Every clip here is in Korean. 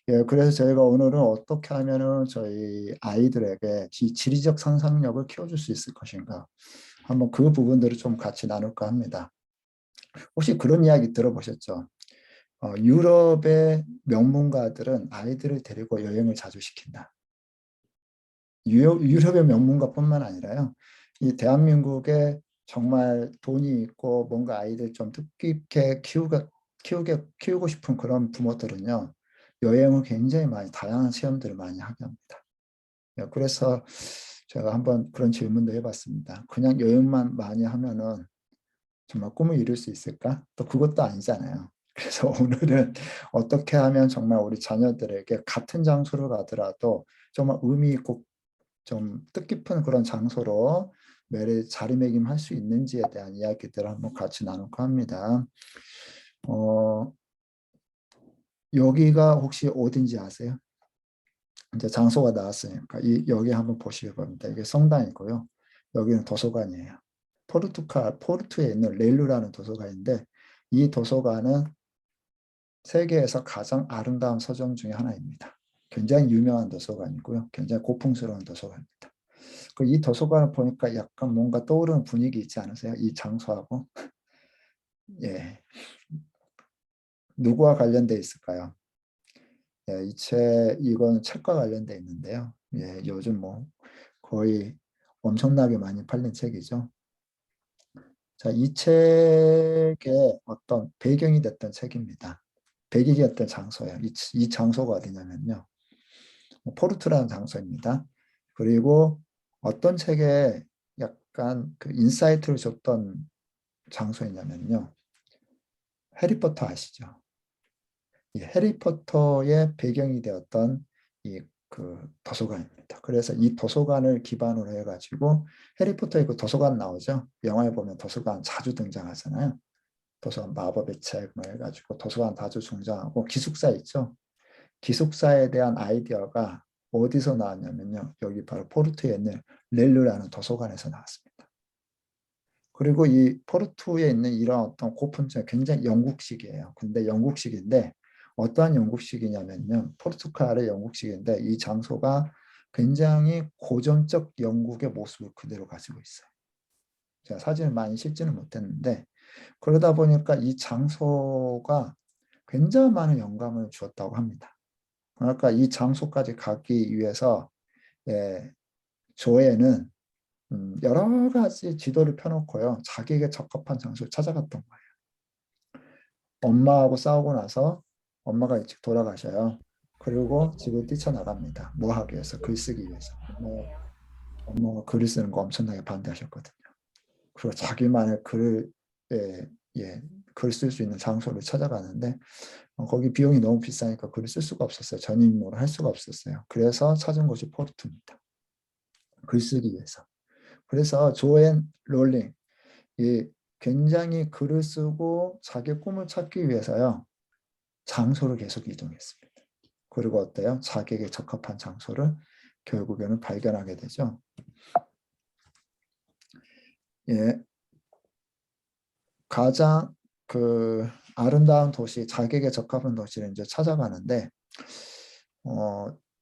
예, 그래서 저희가 오늘은 어떻게 하면은 저희 아이들에게 지리적 상상력을 키워줄 수 있을 것인가. 한번 그 부분들을 좀 같이 나눌까 합니다. 혹시 그런 이야기 들어보셨죠? 유럽의 명문가들은 아이들을 데리고 여행을 자주 시킨다. 유럽의 명문가뿐만 아니라요. 이 대한민국에 정말 돈이 있고 뭔가 아이들 좀 뜻깊게 키우고 싶은 그런 부모들은요. 여행을 굉장히 많이 다양한 체험들을 많이 하게 합니다. 예, 그래서 제가 한번 그런 질문도 해봤습니다. 그냥 여행만 많이 하면은 정말 꿈을 이룰 수 있을까? 또 그것도 아니잖아요. 그래서 오늘은 어떻게 하면 정말 우리 자녀들에게 같은 장소를 가더라도 정말 의미 있고 좀 뜻깊은 그런 장소로 매일 자리매김할 수 있는지에 대한 이야기들을 한번 같이 나눌까 합니다. 여기가 혹시 어딘지 아세요? 이제 장소가 나왔으니까 여기 한번 보시기 바랍니다. 이게 성당이고요. 여기는 도서관이에요. 포르투에 있는 렐루라는 도서관인데 이 도서관은 세계에서 가장 아름다운 서점 중에 하나입니다. 굉장히 유명한 도서관이고요. 굉장히 고풍스러운 도서관입니다. 이 도서관을 보니까 약간 뭔가 떠오르는 분위기 있지 않으세요? 이 장소하고. 예. 누구와 관련돼 있을까요? 예, 이건 책과 관련돼 있는데요. 예, 요즘 뭐 거의 엄청나게 많이 팔린 책이죠. 자, 이 책의 어떤 배경이 됐던 책입니다. 배경이 됐던 장소예요. 이 장소가 어디냐면요. 포르투라는 장소입니다. 그리고 어떤 책에 약간 그 인사이트를 줬던 장소이냐면요. 해리포터 아시죠? 이 해리포터의 배경이 되었던 이 그 도서관입니다. 그래서 이 도서관을 기반으로 해가지고 해리포터의 그 도서관 나오죠. 영화에 보면 도서관 자주 등장하잖아요. 도서관 마법의 책 뭐 해가지고 도서관 자주 등장하고 기숙사 있죠. 기숙사에 대한 아이디어가 어디서 나왔냐면요. 여기 바로 포르투에 있는 렐루라는 도서관에서 나왔습니다. 그리고 이 포르투에 있는 이런 어떤 고풍장 굉장히 영국식이에요. 근데 영국식인데 어떠한 영국식이냐면요. 포르투갈의 영국식인데 이 장소가 굉장히 고전적 영국의 모습을 그대로 가지고 있어요. 제가 사진을 많이 찍지는 못했는데 그러다 보니까 이 장소가 굉장히 많은 영감을 주었다고 합니다. 그러니까 이 장소까지 가기 위해서 예, 조에는 여러 가지 지도를 펴놓고요. 자기에게 적합한 장소를 찾아갔던 거예요. 엄마하고 싸우고 나서 엄마가 일찍 돌아가셔요. 그리고 집을 뛰쳐나갑니다. 뭐 하기 위해서? 글 쓰기 위해서. 엄마가 글을 쓰는 거 엄청나게 반대하셨거든요. 그리고 자기만의 글을 글 쓸 수 있는 장소를 찾아가는데 거기 비용이 너무 비싸니까 글을 쓸 수가 없었어요. 전입으로 할 수가 없었어요. 그래서 찾은 곳이 포르투입니다. 글 쓰기 위해서. 그래서 조앤 롤링 이 굉장히 글을 쓰고 자기 꿈을 찾기 위해서요. 장소를 계속 이동했습니다. 그리고 어때요? 자기에게 적합한 장소를 결국에는 발견하게 되죠. 예, 가장 그 아름다운 도시, 자기에게 적합한 도시를 이제 찾아가는데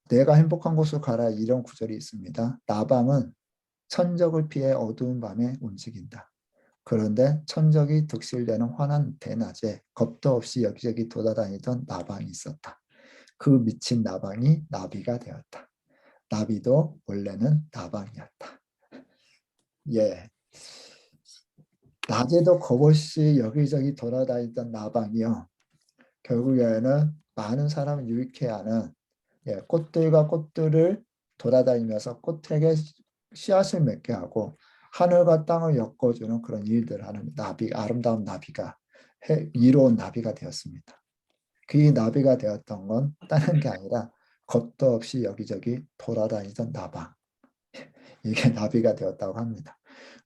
내가 행복한 곳으로 가라 이런 구절이 있습니다. 나방은 천적을 피해 어두운 밤에 움직인다. 그런데 천적이 득실되는 환한 대낮에 겁도 없이 여기저기 돌아다니던 나방이 있었다. 그 미친 나방이 나비가 되었다. 나비도 원래는 나방이었다. 예, 낮에도 겁없이 여기저기 돌아다니던 나방이요. 결국에는 많은 사람을 유익해 하는 꽃들과 꽃들을 돌아다니면서 꽃에게 씨앗을 맺게 하고 하늘과 땅을 엮어주는 그런 일들을 하는 아름다운 나비가 이로운 나비가 되었습니다. 그 나비가 되었던 건 다른 게 아니라 겁도 없이 여기저기 돌아다니던 나방. 이게 나비가 되었다고 합니다.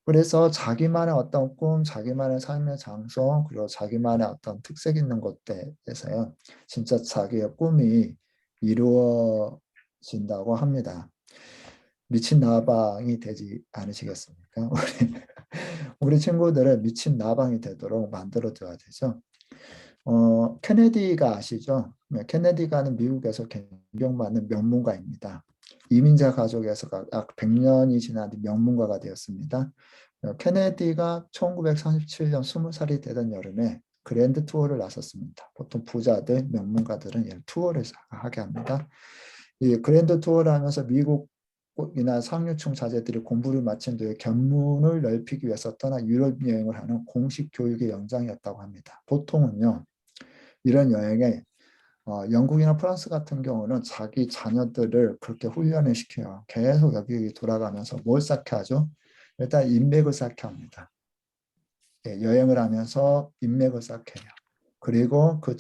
그래서 자기만의 어떤 꿈, 자기만의 삶의 장소, 그리고 자기만의 어떤 특색 있는 곳에서요. 진짜 자기의 꿈이 이루어진다고 합니다. 미친 나방이 되지 않으시겠습니까? 우리 친구들을 미친 나방이 되도록 만들어줘야 되죠. 케네디가 아시죠? 네, 케네디가는 미국에서 존경받는 명문가입니다. 이민자 가족에서 약 100년이 지난 뒤 명문가가 되었습니다. 케네디가 1937년 20살이 되던 여름에 그랜드 투어를 나섰습니다. 보통 부자들, 명문가들은 투어를 하게 합니다. 이 그랜드 투어를 하면서 미국이나 상류층 자제들이 공부를 마친 뒤에 견문을 넓히기 위해서 떠나 유럽 여행을 하는 공식 교육의 연장이었다고 합니다. 보통은요, 이런 여행에 영국이나 프랑스 같은 경우는 자기 자녀들을 그렇게 훈련을 시켜요. 계속 여기 돌아가면서 뭘 쌓게 하죠? 일단 인맥을 쌓게 합니다. 예, 여행을 하면서 인맥을 쌓게 해요. 그리고 그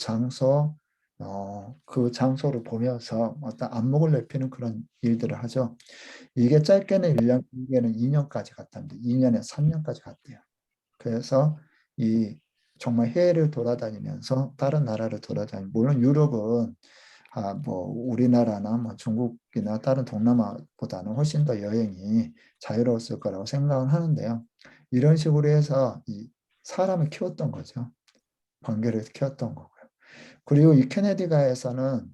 장소를 보면서 어떤 안목을 넓히는 그런 일들을 하죠. 이게 짧게는 1년, 길게는 2년까지 갔답니다. 2년에 3년까지 갔대요. 그래서 이 정말 해외를 돌아다니면서 다른 나라를 물론 유럽은 뭐 우리나라나 뭐 중국이나 다른 동남아보다는 훨씬 더 여행이 자유로웠을 거라고 생각을 하는데요. 이런 식으로 해서 이 사람을 키웠던 거죠. 관계를 키웠던 거고요. 그리고 이 케네디가에서는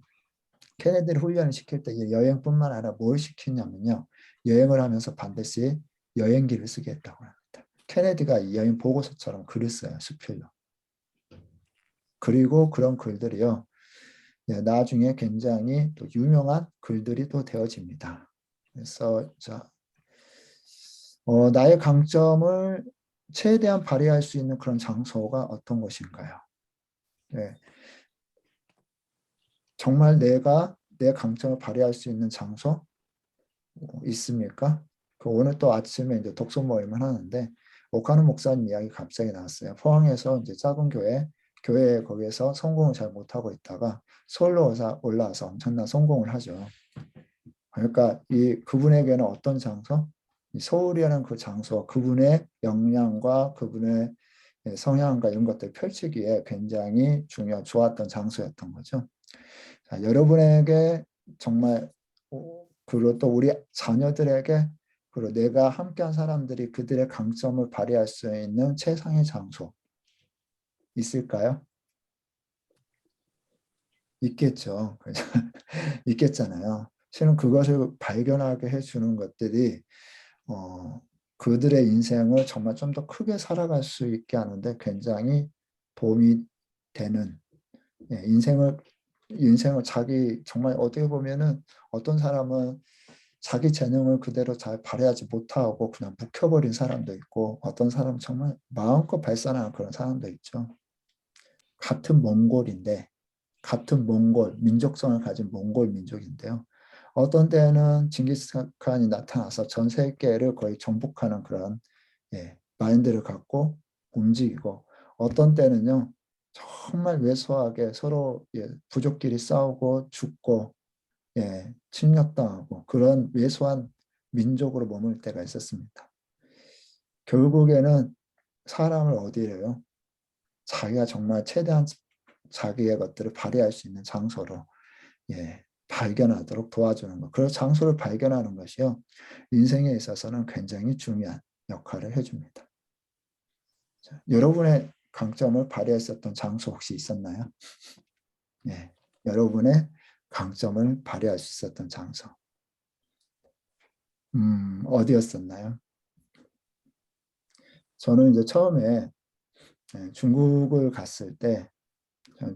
케네디를 훈련을 시킬 때 여행뿐만 아니라 뭘 시키냐면요. 여행을 하면서 반드시 여행기를 쓰게 했다고 합니다. 케네디가 이 여행 보고서처럼 글을 써요. 수필로. 그리고 그런 글들이요. 나중에 굉장히 또 유명한 글들이 또 되어집니다. 그래서 나의 강점을 최대한 발휘할 수 있는 그런 장소가 어떤 것인가요? 네, 정말 내가 내 강점을 발휘할 수 있는 장소 있습니까? 오늘 또 아침에 이제 독서 모임을 하는데 오카노 목사님 이야기 갑자기 나왔어요. 포항에서 이제 작은 교회 거기에서 성공을 잘 못하고 있다가 서울로 올라와서 엄청난 성공을 하죠. 그러니까 그분에게는 어떤 장소? 서울이라는 그 장소, 그분의 역량과 그분의 성향과 이런 것들을 펼치기에 굉장히 좋았던 장소였던 거죠. 자, 여러분에게 정말 그리고 또 우리 자녀들에게 그리고 내가 함께한 사람들이 그들의 강점을 발휘할 수 있는 최상의 장소 있을까요? 있겠죠. 있겠잖아요. 실은 그것을 발견하게 해주는 것들이 어, 그들의 인생을 정말 좀 더 크게 살아갈 수 있게 하는데 굉장히 도움이 되는 인생을 자기 정말 어떻게 보면은 어떤 사람은 자기 재능을 그대로 잘 발휘하지 못하고 그냥 묵혀버린 사람도 있고 어떤 사람은 정말 마음껏 발산하는 그런 사람도 있죠. 같은 몽골인데 같은 몽골 민족성을 가진 몽골 민족인데요. 어떤 때는 징기스칸이 나타나서 전 세계를 거의 정복하는 그런 마인드를 갖고 움직이고 어떤 때는요 정말 왜소하게 서로 부족끼리 싸우고 죽고 침략당하고 그런 왜소한 민족으로 머물 때가 있었습니다. 결국에는 사람을 어디래요? 자기가 정말 최대한 자기의 것들을 발휘할 수 있는 장소로 발견하도록 도와주는 것. 그런 장소를 발견하는 것이요. 인생에 있어서는 굉장히 중요한 역할을 해줍니다. 자, 여러분의 강점을 발휘했었던 장소 혹시 있었나요? 여러분의 강점을 발휘할 수 있었던 장소. 어디였었나요? 저는 이제 처음에 중국을 갔을 때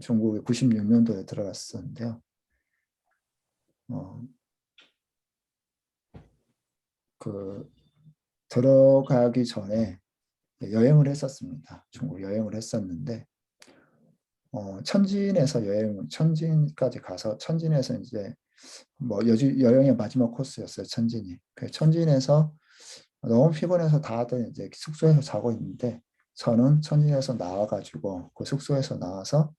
중국에 96년도에 들어갔었는데요. 그 들어가기 전에 여행을 했었습니다. 중국 여행을 했었는데 천진까지 가서 천진에서 이제 뭐 여행의 마지막 코스였어요. 천진이. 그 천진에서 너무 피곤해서 다들 이제 숙소에서 자고 있는데 저는 천진에서 나와가지고 그 숙소에서 나와서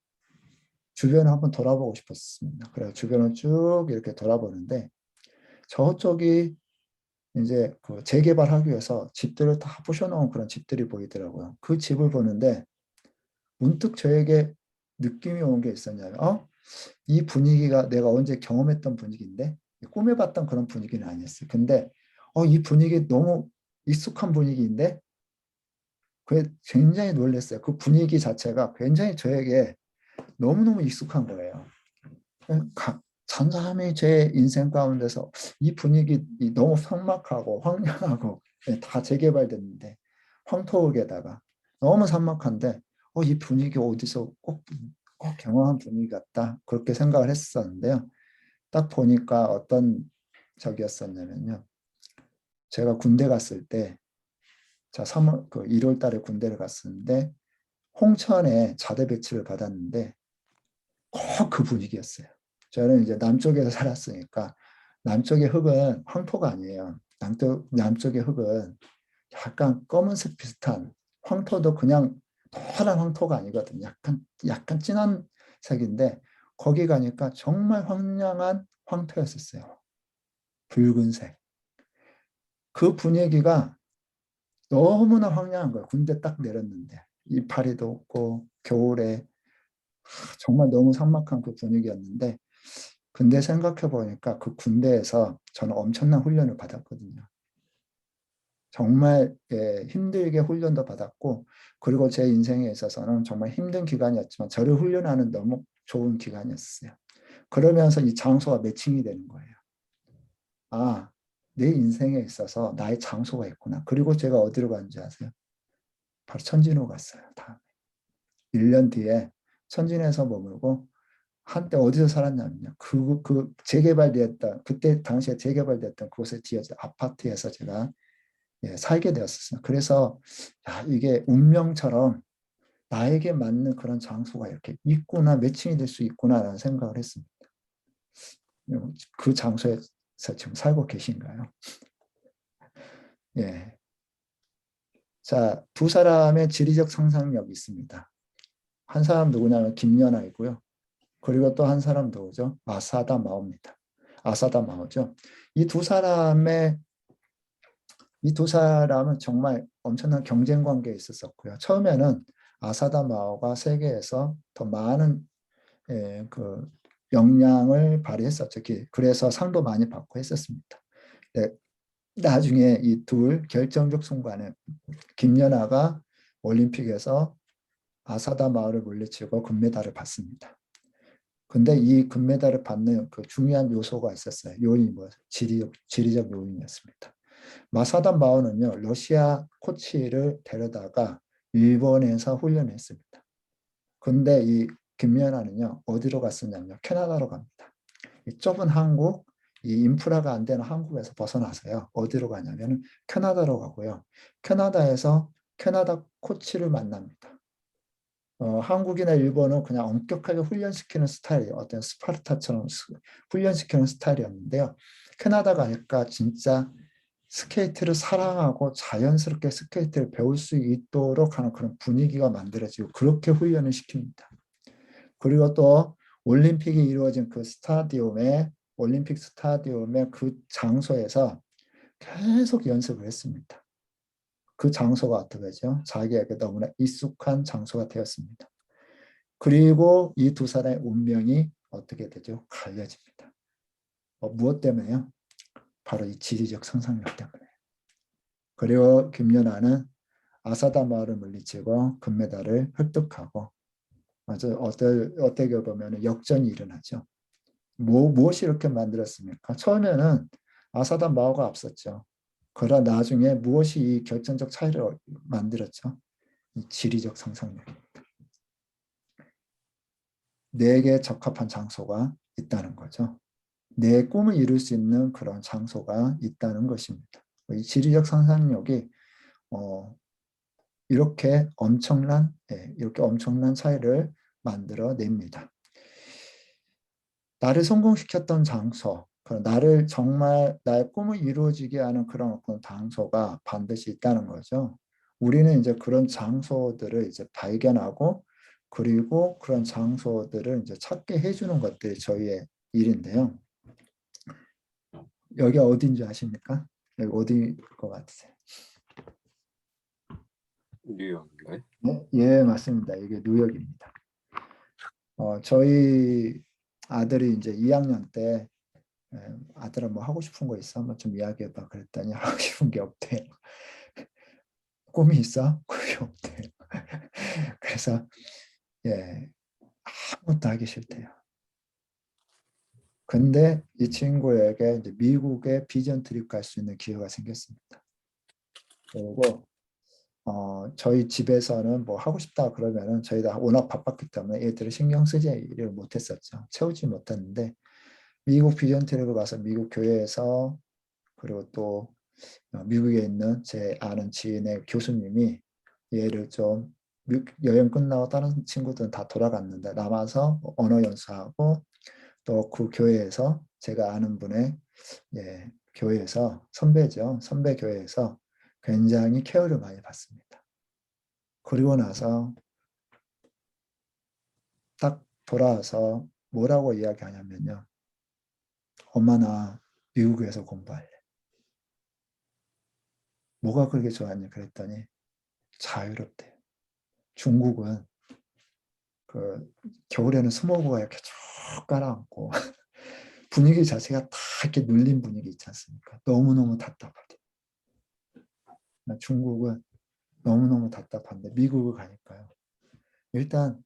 주변을 한번 돌아보고 싶었습니다. 그래서 주변을 쭉 이렇게 돌아보는데 저쪽이 이제 그 재개발하기 위해서 집들을 다 부셔놓은 그런 집들이 보이더라고요. 그 집을 보는데 문득 저에게 느낌이 온 게 있었냐면 이 분위기가 내가 언제 경험했던 분위기인데 꿈에봤던 그런 분위기는 아니었어요. 근데 이 분위기 너무 익숙한 분위기인데 그게 굉장히 놀랐어요. 그 분위기 자체가 굉장히 저에게 너무너무 익숙한 거예요. 잠잠히 제 인생 가운데서 이 분위기 너무 삭막하고 황량하고 다 재개발됐는데 황토흙에다가 너무 삭막한데 이 분위기 어디서 꼭 경험한 분위기 같다 그렇게 생각을 했었는데요. 딱 보니까 어떤 적이었었냐면요. 제가 군대 갔을 때, 자, 3월, 1월 달에 군대를 갔었는데, 홍천에 자대 배치를 받았는데, 꼭 그 분위기였어요. 저는 이제 남쪽에서 살았으니까, 남쪽의 흙은 황토가 아니에요. 남쪽의 흙은 약간 검은색 비슷한, 황토도 그냥 노란 황토가 아니거든요. 약간 진한 색인데, 거기 가니까 정말 황량한 황토였었어요. 붉은색. 그 분위기가 너무나 황량한 거예요. 군대 딱 내렸는데. 이파리도 없고 겨울에 정말 너무 삭막한 그 분위기였는데 근데 생각해 보니까 그 군대에서 저는 엄청난 훈련을 받았거든요. 정말 힘들게 훈련도 받았고 그리고 제 인생에 있어서는 정말 힘든 기간이었지만 저를 훈련하는 너무 좋은 기간이었어요. 그러면서 이 장소가 매칭이 되는 거예요. 아, 내 인생에 있어서 나의 장소가 있구나. 그리고 제가 어디로 갔는지 아세요? 바로 천진으로 갔어요. 다음에. 1년 뒤에 천진에서 머물고 한때 어디서 살았냐면요. 재개발되었던 그때 당시에 재개발됐던 그곳에 지어진 아파트에서 제가 살게 되었었어요. 그래서 야, 이게 운명처럼 나에게 맞는 그런 장소가 이렇게 있구나, 매칭이 될 수 있구나라는 생각을 했습니다. 그 장소에서 지금 살고 계신가요? 예. 자, 두 사람의 지리적 상상력이 있습니다. 한 사람 누구냐면 김연아이고요. 그리고 또 한 사람 누구죠? 아사다 마오입니다. 아사다 마오죠. 이 두 사람의 이 두 사람은 정말 엄청난 경쟁 관계에 있었었고요. 처음에는 아사다 마오가 세계에서 더 많은 그 역량을 발휘했었죠. 그래서 상도 많이 받고 했었습니다. 네, 나중에 이 둘 결정적 순간에 김연아가 올림픽에서 아사다 마오를 물리치고 금메달을 받습니다. 근데 이 금메달을 받는 그 중요한 요소가 있었어요. 요인이 뭐 지리적 요인이었습니다. 마사다 마오는요, 러시아 코치를 데려다가 일본에서 훈련했습니다. 근데 이 김연아는요, 어디로 갔었냐면요, 캐나다로 갑니다. 이 좁은 한국, 이 인프라가 안 되는 한국에서 벗어나서요, 어디로 가냐면 캐나다로 가고요. 캐나다에서 캐나다 코치를 만납니다. 한국이나 일본은 그냥 엄격하게 훈련시키는 스타일이에요. 어떤 스파르타처럼 훈련시키는 스타일이었는데요. 캐나다가 아닐까 진짜 스케이트를 사랑하고 자연스럽게 스케이트를 배울 수 있도록 하는 그런 분위기가 만들어지고 그렇게 훈련을 시킵니다. 그리고 또 올림픽이 이루어진 그 스타디움에 올림픽 스타디움의 그 장소에서 계속 연습을 했습니다. 그 장소가 어떻게 되죠? 자기에게 너무나 익숙한 장소가 되었습니다. 그리고 이 두 사람의 운명이 어떻게 되죠? 갈려집니다. 무엇 때문에요? 바로 이 지리적 상상력 때문에. 그리고 김연아는 아사다 마을을 물리치고 금메달을 획득하고 아주 어떻게 보면 역전이 일어나죠. 무엇이 이렇게 만들었습니까? 처음에는 아사다 마오가 앞섰죠. 그러나 나중에 무엇이 이 결정적 차이를 만들었죠? 이 지리적 상상력입니다. 내게 적합한 장소가 있다는 거죠. 내 꿈을 이룰 수 있는 그런 장소가 있다는 것입니다. 이 지리적 상상력이 이렇게 엄청난 차이를 만들어냅니다. 나를 성공시켰던 장소, 나를 정말 나의 꿈을 이루어지게 하는 그런 어떤 장소가 반드시 있다는 거죠. 우리는 이제 그런 장소들을 이제 발견하고 그리고 그런 장소들을 이제 찾게 해주는 것들이 저희의 일인데요. 여기 어딘지 아십니까? 여기 어디일 것 같으세요? 뉴욕인가요? 네? 예, 맞습니다. 이게 뉴욕입니다. 저희 아들이 이제 2학년 때 아들아 뭐 하고 싶은 거 있어? 한번 좀 이야기해봐. 그랬더니 하고 싶은 게 없대. 꿈이 있어? 꿈이 없대. 그래서 예, 아무것도 하기 싫대요. 근데 이 친구에게 이제 미국에 비전 트립 갈 수 있는 기회가 생겼습니다. 그리고 저희 집에서는 뭐 하고 싶다 그러면은 저희가 워낙 바빴기 때문에 애들을 신경 쓰지를 못했었죠. 채우지 못했는데 미국 비전 트립을 가서 미국 교회에서 그리고 또 미국에 있는 제 아는 지인의 교수님이 얘를 좀 여행 끝나고 다른 친구들은 다 돌아갔는데 남아서 언어 연수하고 또 그 교회에서 제가 아는 분의 교회에서 선배죠. 선배 교회에서 굉장히 케어를 많이 받습니다. 그리고 나서 딱 돌아와서 뭐라고 이야기하냐면요. 엄마 나 미국에서 공부할래. 뭐가 그렇게 좋았냐 그랬더니 자유롭대요. 중국은 그 겨울에는 스모그가 이렇게 쭉 깔아앉고 분위기 자체가 다 이렇게 눌린 분위기 있지 않습니까? 너무너무 답답하대. 중국은 너무너무 답답한데 미국을 가니까요. 일단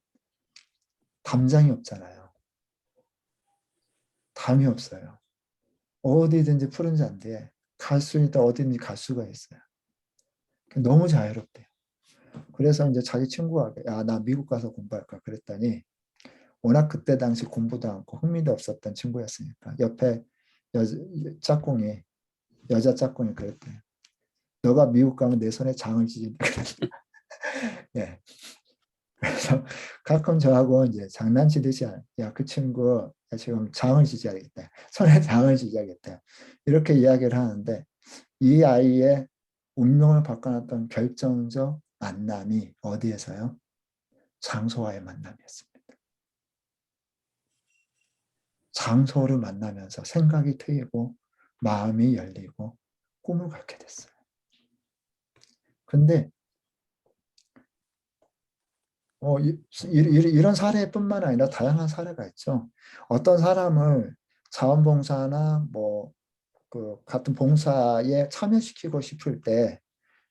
담장이 없잖아요. 담이 없어요. 어디든지 푸른 잔디에 갈 수 있다 어디든지 갈 수가 있어요. 너무 자유롭대요. 그래서 이제 자기 친구가 나 미국 가서 공부할까 그랬더니 워낙 그때 당시 공부도 않고 흥미도 없었던 친구였으니까 옆에 짝꿍이 여자 짝꿍이 그랬대요. 너가 미국 가면 내 손에 장을 쥐는다. 예. 그래서 가끔 저하고 이제 장난치듯이 야, 그 친구 지금 장을 쥐어야겠다. 손에 장을 쥐어야겠다. 이렇게 이야기를 하는데 이 아이의 운명을 바꿔놨던 결정적 만남이 어디에서요? 장소와의 만남이었습니다. 장소를 만나면서 생각이 트이고 마음이 열리고 꿈을 갖게 됐어요. 근데 이런 사례뿐만 아니라 다양한 사례가 있죠. 어떤 사람을 자원봉사나 뭐 그 같은 봉사에 참여시키고 싶을 때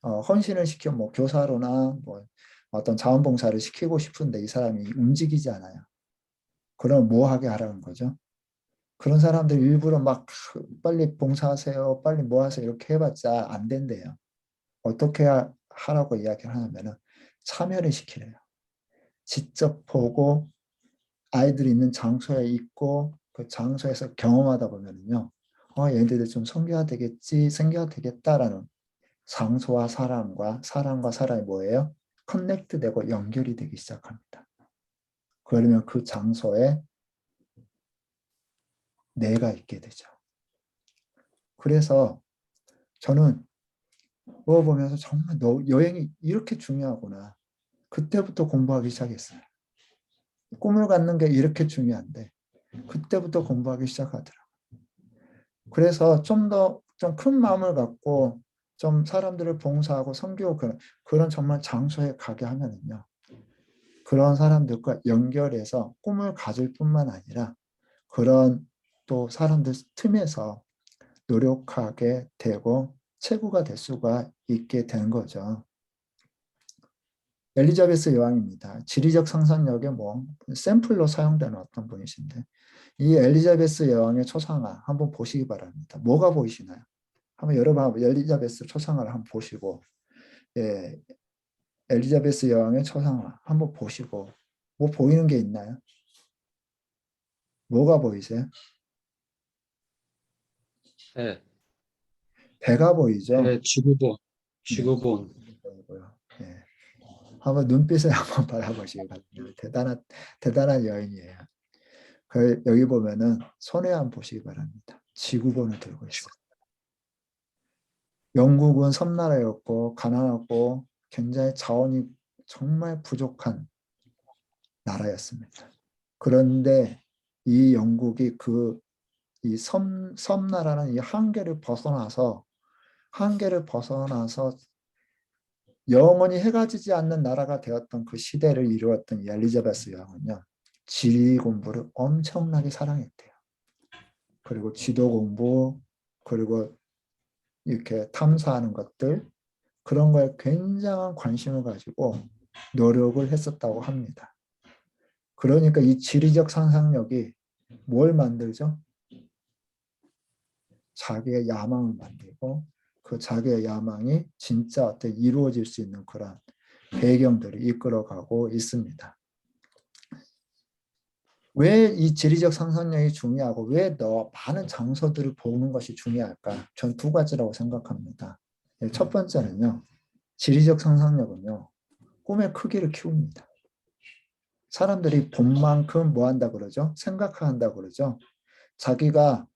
헌신을 시켜 뭐 교사로나 뭐 어떤 자원봉사를 시키고 싶은데 이 사람이 움직이지 않아요. 그럼 뭐 하게 하라는 거죠? 그런 사람들 일부러 막 빨리 봉사하세요, 빨리 뭐 하세요 이렇게 해봤자 안 된대요. 어떻게 하라고 이야기를 하냐면은 참여를 시키래요. 직접 보고 아이들이 있는 장소에 있고 그 장소에서 경험하다 보면은요. 얘네들 좀 섬겨야 되겠지, 섬겨야 되겠다라는 장소와 사람과 사람이 뭐예요? 커넥트 되고 연결이 되기 시작합니다. 그러면 그 장소에 내가 있게 되죠. 그래서 저는 그거 보면서 정말 여행이 이렇게 중요하구나. 그때부터 공부하기 시작했어요. 꿈을 갖는 게 이렇게 중요한데 그때부터 공부하기 시작하더라고요. 그래서 좀 더 좀 큰 마음을 갖고 좀 사람들을 봉사하고 섬기고 그런 정말 장소에 가게 하면은요. 그런 사람들과 연결해서 꿈을 가질 뿐만 아니라 그런 또 사람들 틈에서 노력하게 되고 체구가 될 수가 있게 되는 거죠. 엘리자베스 여왕입니다. 지리적 상상력의 뭐 샘플로 사용되는 어떤 분이신데 이 엘리자베스 여왕의 초상화 한번 보시기 바랍니다. 뭐가 보이시나요? 한번 여러분 엘리자베스 초상화를 한번 보시고 예, 엘리자베스 여왕의 초상화 한번 보시고 뭐 보이는 게 있나요? 뭐가 보이세요? 해, 배가 보이죠? 해, 지구본, 네, 지구본. 보이고요. 예. 한번 눈빛을 한번 바라보시기 바랍니다. 대단한 여인이에요. 여기 보면은 손에 한번 보시기 바랍니다. 지구본을 들고 있어요. 영국은 섬나라였고 가난하고 굉장히 자원이 정말 부족한 나라였습니다. 그런데 이 영국이 이 섬나라는 이 한계를 벗어나서 영원히 해가 지지 않는 나라가 되었던 그 시대를 이루었던 이 엘리자베스 여왕은요. 지리 공부를 엄청나게 사랑했대요. 그리고 지도 공부, 그리고 이렇게 탐사하는 것들, 그런 거에 굉장한 관심을 가지고 노력을 했었다고 합니다. 그러니까 이 지리적 상상력이 뭘 만들죠? 자기의 야망을 만들고 그 자기의 야망이 진짜 어떻게 이루어질 수 있는 그런 배경들을 이끌어가고 있습니다. 왜 이 지리적 상상력이 중요하고 왜 더 많은 장소들을 보는 것이 중요할까? 전 두 가지라고 생각합니다. 첫 번째는요. 지리적 상상력은요. 꿈의 크기를 키웁니다. 사람들이 본 만큼 뭐 한다 그러죠? 생각한다 그러죠. 자기가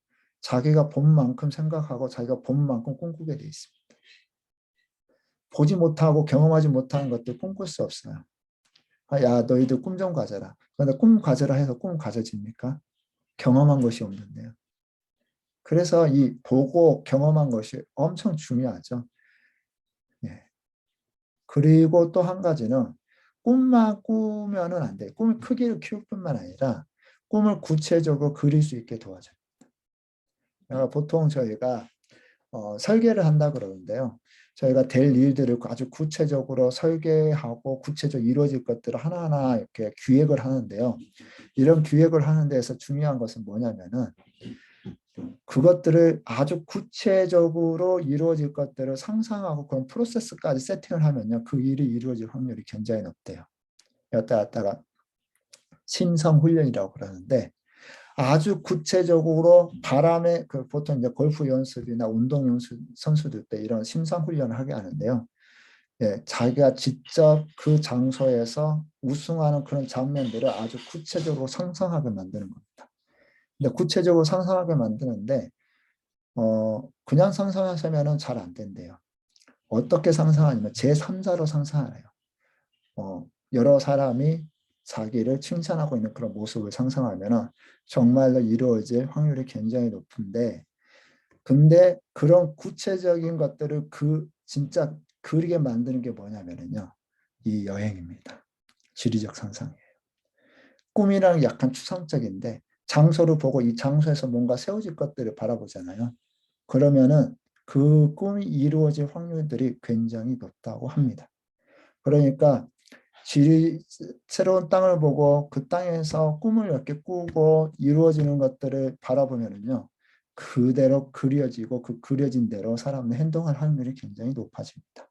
본 만큼 생각하고 자기가 본 만큼 꿈꾸게 돼 있습니다. 보지 못하고 경험하지 못하는 것들 꿈꿀 수 없어요. 아, 야, 너희들 꿈 좀 가져라. 그런데 꿈 가져라 해서 꿈 가져집니까? 경험한 것이 없는데요. 그래서 이 보고 경험한 것이 엄청 중요하죠. 예. 그리고 또 한 가지는 꿈만 꾸면은 안 돼. 꿈의 크기를 키울 뿐만 아니라 꿈을 구체적으로 그릴 수 있게 도와줘요. 보통 저희가 설계를 한다 그러는데요. 저희가 될 일들을 아주 구체적으로 설계하고 구체적으로 이루어질 것들을 하나하나 이렇게 기획을 하는데요. 이런 기획을 하는 데서 중요한 것은 뭐냐면은 그것들을 아주 구체적으로 이루어질 것들을 상상하고 그런 프로세스까지 세팅을 하면요. 그 일이 이루어질 확률이 굉장히 높대요. 여기다 갖다가 심성 훈련이라고 그러는데 아주 구체적으로 바람에 그 보통 이제 골프 연습이나 운동 연습 선수들 때 이런 심상 훈련을 하게 하는데요. 예, 자기가 직접 그 장소에서 우승하는 그런 장면들을 아주 구체적으로 상상하게 만드는 겁니다. 근데 구체적으로 상상하게 만드는데 그냥 상상하시면은 잘 안 된대요. 어떻게 상상하냐면 제3자로 상상하래요. 여러 사람이 자기를 칭찬하고 있는 그런 모습을 상상하면 정말로 이루어질 확률이 굉장히 높은데 근데 그런 구체적인 것들을 진짜 그리게 만드는 게 뭐냐면요. 이 여행입니다. 지리적 상상이에요. 꿈이랑 약간 추상적인데 장소를 보고 이 장소에서 뭔가 세워질 것들을 바라보잖아요. 그러면은 그 꿈이 이루어질 확률들이 굉장히 높다고 합니다. 그러니까 새로운 땅을 보고 그 땅에서 꿈을 이렇게 꾸고 이루어지는 것들을 바라보면은요. 그대로 그려지고 그 그려진 대로 사람의 행동할 확률이 굉장히 높아집니다.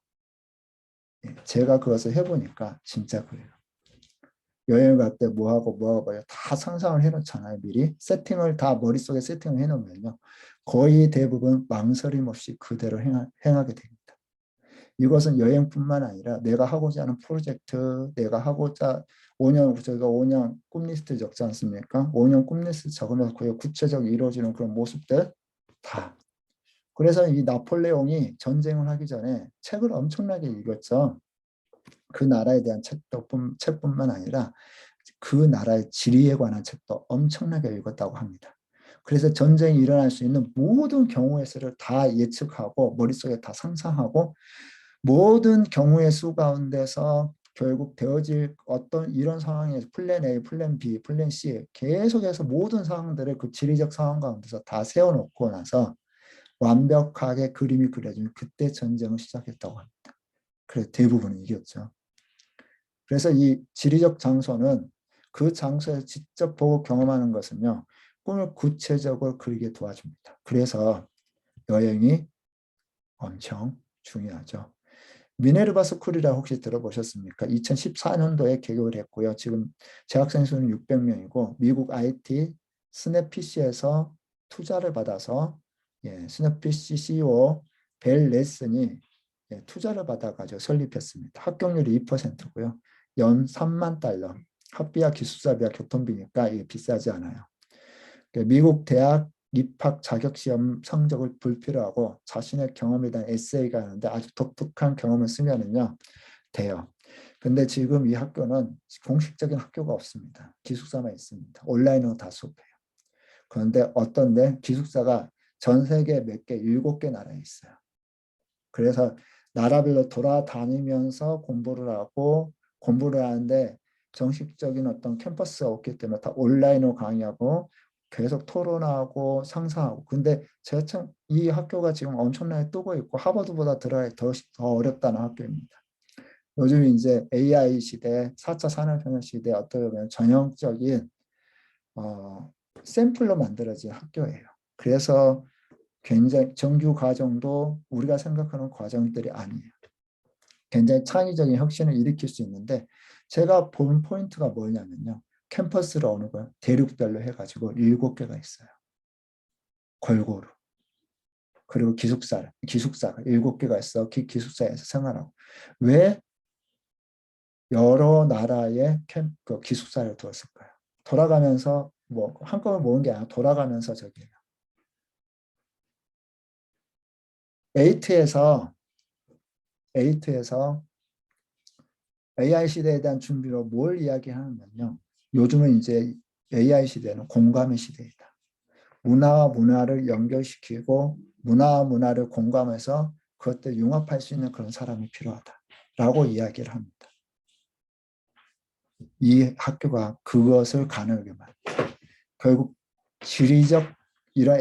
제가 그것을 해보니까 진짜 그래요. 여행 갈 때 뭐 하고 다 상상을 해놓잖아요. 미리 세팅을 다 머릿속에 세팅을 해놓으면요. 거의 대부분 망설임 없이 그대로 행하게 됩니다. 이것은 여행뿐만 아니라 내가 하고자 하는 프로젝트, 내가 하고자 5년, 저희가 5년 꿈리스트 적지 않습니까? 5년 꿈리스트 적으면서 그게 구체적으로 이루어지는 그런 모습들 다. 그래서 이 나폴레옹이 전쟁을 하기 전에 책을 엄청나게 읽었죠. 그 나라에 대한 책뿐만 아니라 그 나라의 지리에 관한 책도 엄청나게 읽었다고 합니다. 그래서 전쟁이 일어날 수 있는 모든 경우의 수를 다 예측하고 머릿속에 다 상상하고 모든 경우의 수 가운데서 결국 되어질 어떤 이런 상황에서 플랜 A, 플랜 B, 플랜 C 계속해서 모든 상황들을 그 지리적 상황 가운데서 다 세워놓고 나서 완벽하게 그림이 그려지면 그때 전쟁을 시작했다고 합니다. 그래서 대부분은 이겼죠. 그래서 이 지리적 장소는 그 장소에서 직접 보고 경험하는 것은요. 꿈을 구체적으로 그리게 도와줍니다. 그래서 여행이 엄청 중요하죠. 미네르바 스쿨이라 혹시 들어보셨습니까? 2014년도에 개교를 했고요. 지금 재학생 수는 600명이고 미국 IT 스냅피시에서 투자를 받아서 스냅피시 CEO 벨 레슨이 투자를 받아가지고 설립했습니다. 합격률이 2%고요. 연 3만 달러. 학비와 기숙사비와 교통비니까 이게 비싸지 않아요. 미국 대학 입학 자격시험 성적을 불필요하고 자신의 경험에 대한 에세이가 하는데 아주 독특한 경험을 쓰면은요 돼요. 근데 지금 이 학교는 공식적인 학교가 없습니다. 기숙사만 있습니다. 온라인으로 다 수업해요. 그런데 어떤데 기숙사가 전 세계 몇 개, 7개 나라에 있어요. 그래서 나라별로 돌아다니면서 공부를 하는데 정식적인 어떤 캠퍼스가 없기 때문에 다 온라인으로 강의하고 계속 토론하고 상상하고 근데 제가 참 이 학교가 지금 엄청나게 뜨고 있고 하버드보다 들어가기 더 어렵다는 학교입니다. 요즘 이제 AI 시대, 4차 산업혁명 시대 어떻게 보면 전형적인 샘플로 만들어진 학교예요. 그래서 굉장히 정규 과정도 우리가 생각하는 과정들이 아니에요. 굉장히 창의적인 혁신을 일으킬 수 있는데 제가 본 포인트가 뭐냐면요. 캠퍼스를 어느 거 대륙별로 해가지고 7개가 있어요. 골고루. 그리고 기숙사가 7개가 있어. 기숙사에서 생활하고. 왜 여러 나라의 그 기숙사를 두었을까요? 돌아가면서 뭐 한꺼번에 모은 게 아니라 돌아가면서 저기예요. 에이트에서 AI 시대에 대한 준비로 뭘 이야기하냐면요. 요즘은 이제 AI 시대는 공감의 시대이다. 문화와 문화를 연결시키고 문화와 문화를 공감해서 그것들 융합할 수 있는 그런 사람이 필요하다라고 이야기를 합니다. 이 학교가 그것을 가능하게 만듭니다. 결국 지리적 이런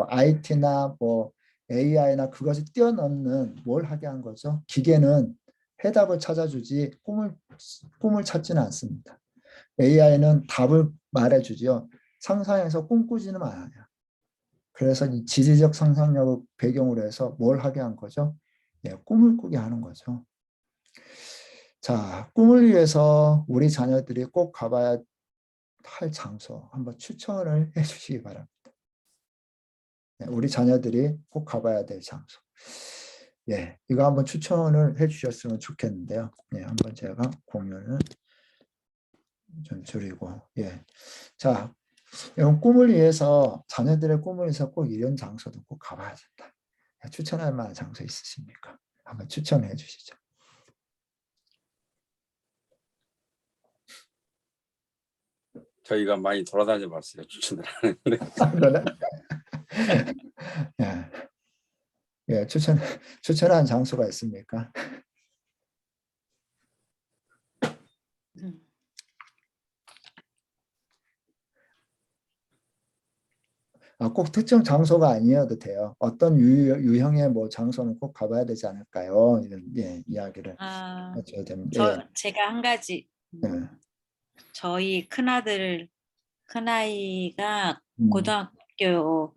IT나 뭐 AI나 그것을 뛰어넘는 뭘 하게 한 거죠. 기계는 해답을 찾아주지 꿈을 찾지는 않습니다. AI는 답을 말해주지요. 상상해서 꿈꾸지는 않아요. 그래서 이 지리적 상상력을 배경으로 해서 뭘 하게 한 거죠? 예, 꿈을 꾸게 하는 거죠. 자, 꿈을 위해서 우리 자녀들이 꼭 가봐야 할 장소 한번 추천을 해주시기 바랍니다. 네, 우리 자녀들이 꼭 가봐야 될 장소. 예, 이거 한번 추천을 해주셨으면 좋겠는데요. 예, 한번 제가 공유를 좀 줄이고, 예. 자, 이런 꿈을 위해서, 자녀들의 꿈을 위해서 꼭 이런 장소도 꼭 가봐야 된다. 추천할 만한 장소 있으십니까? 한번 추천해 주시죠. 저희가 많이 돌아다녀 봤어요. 추천을 하는데. 예, 예, 추천한 장소가 있습니까? 꼭 특정 장소가 아니어도 돼요. 어떤 유형의 뭐 장소는 꼭 가봐야 되지 않을까요? 이런 예, 이야기를 해줘야 됩니다. 예. 제가 한 가지 예. 저희 큰아이가 음. 고등학교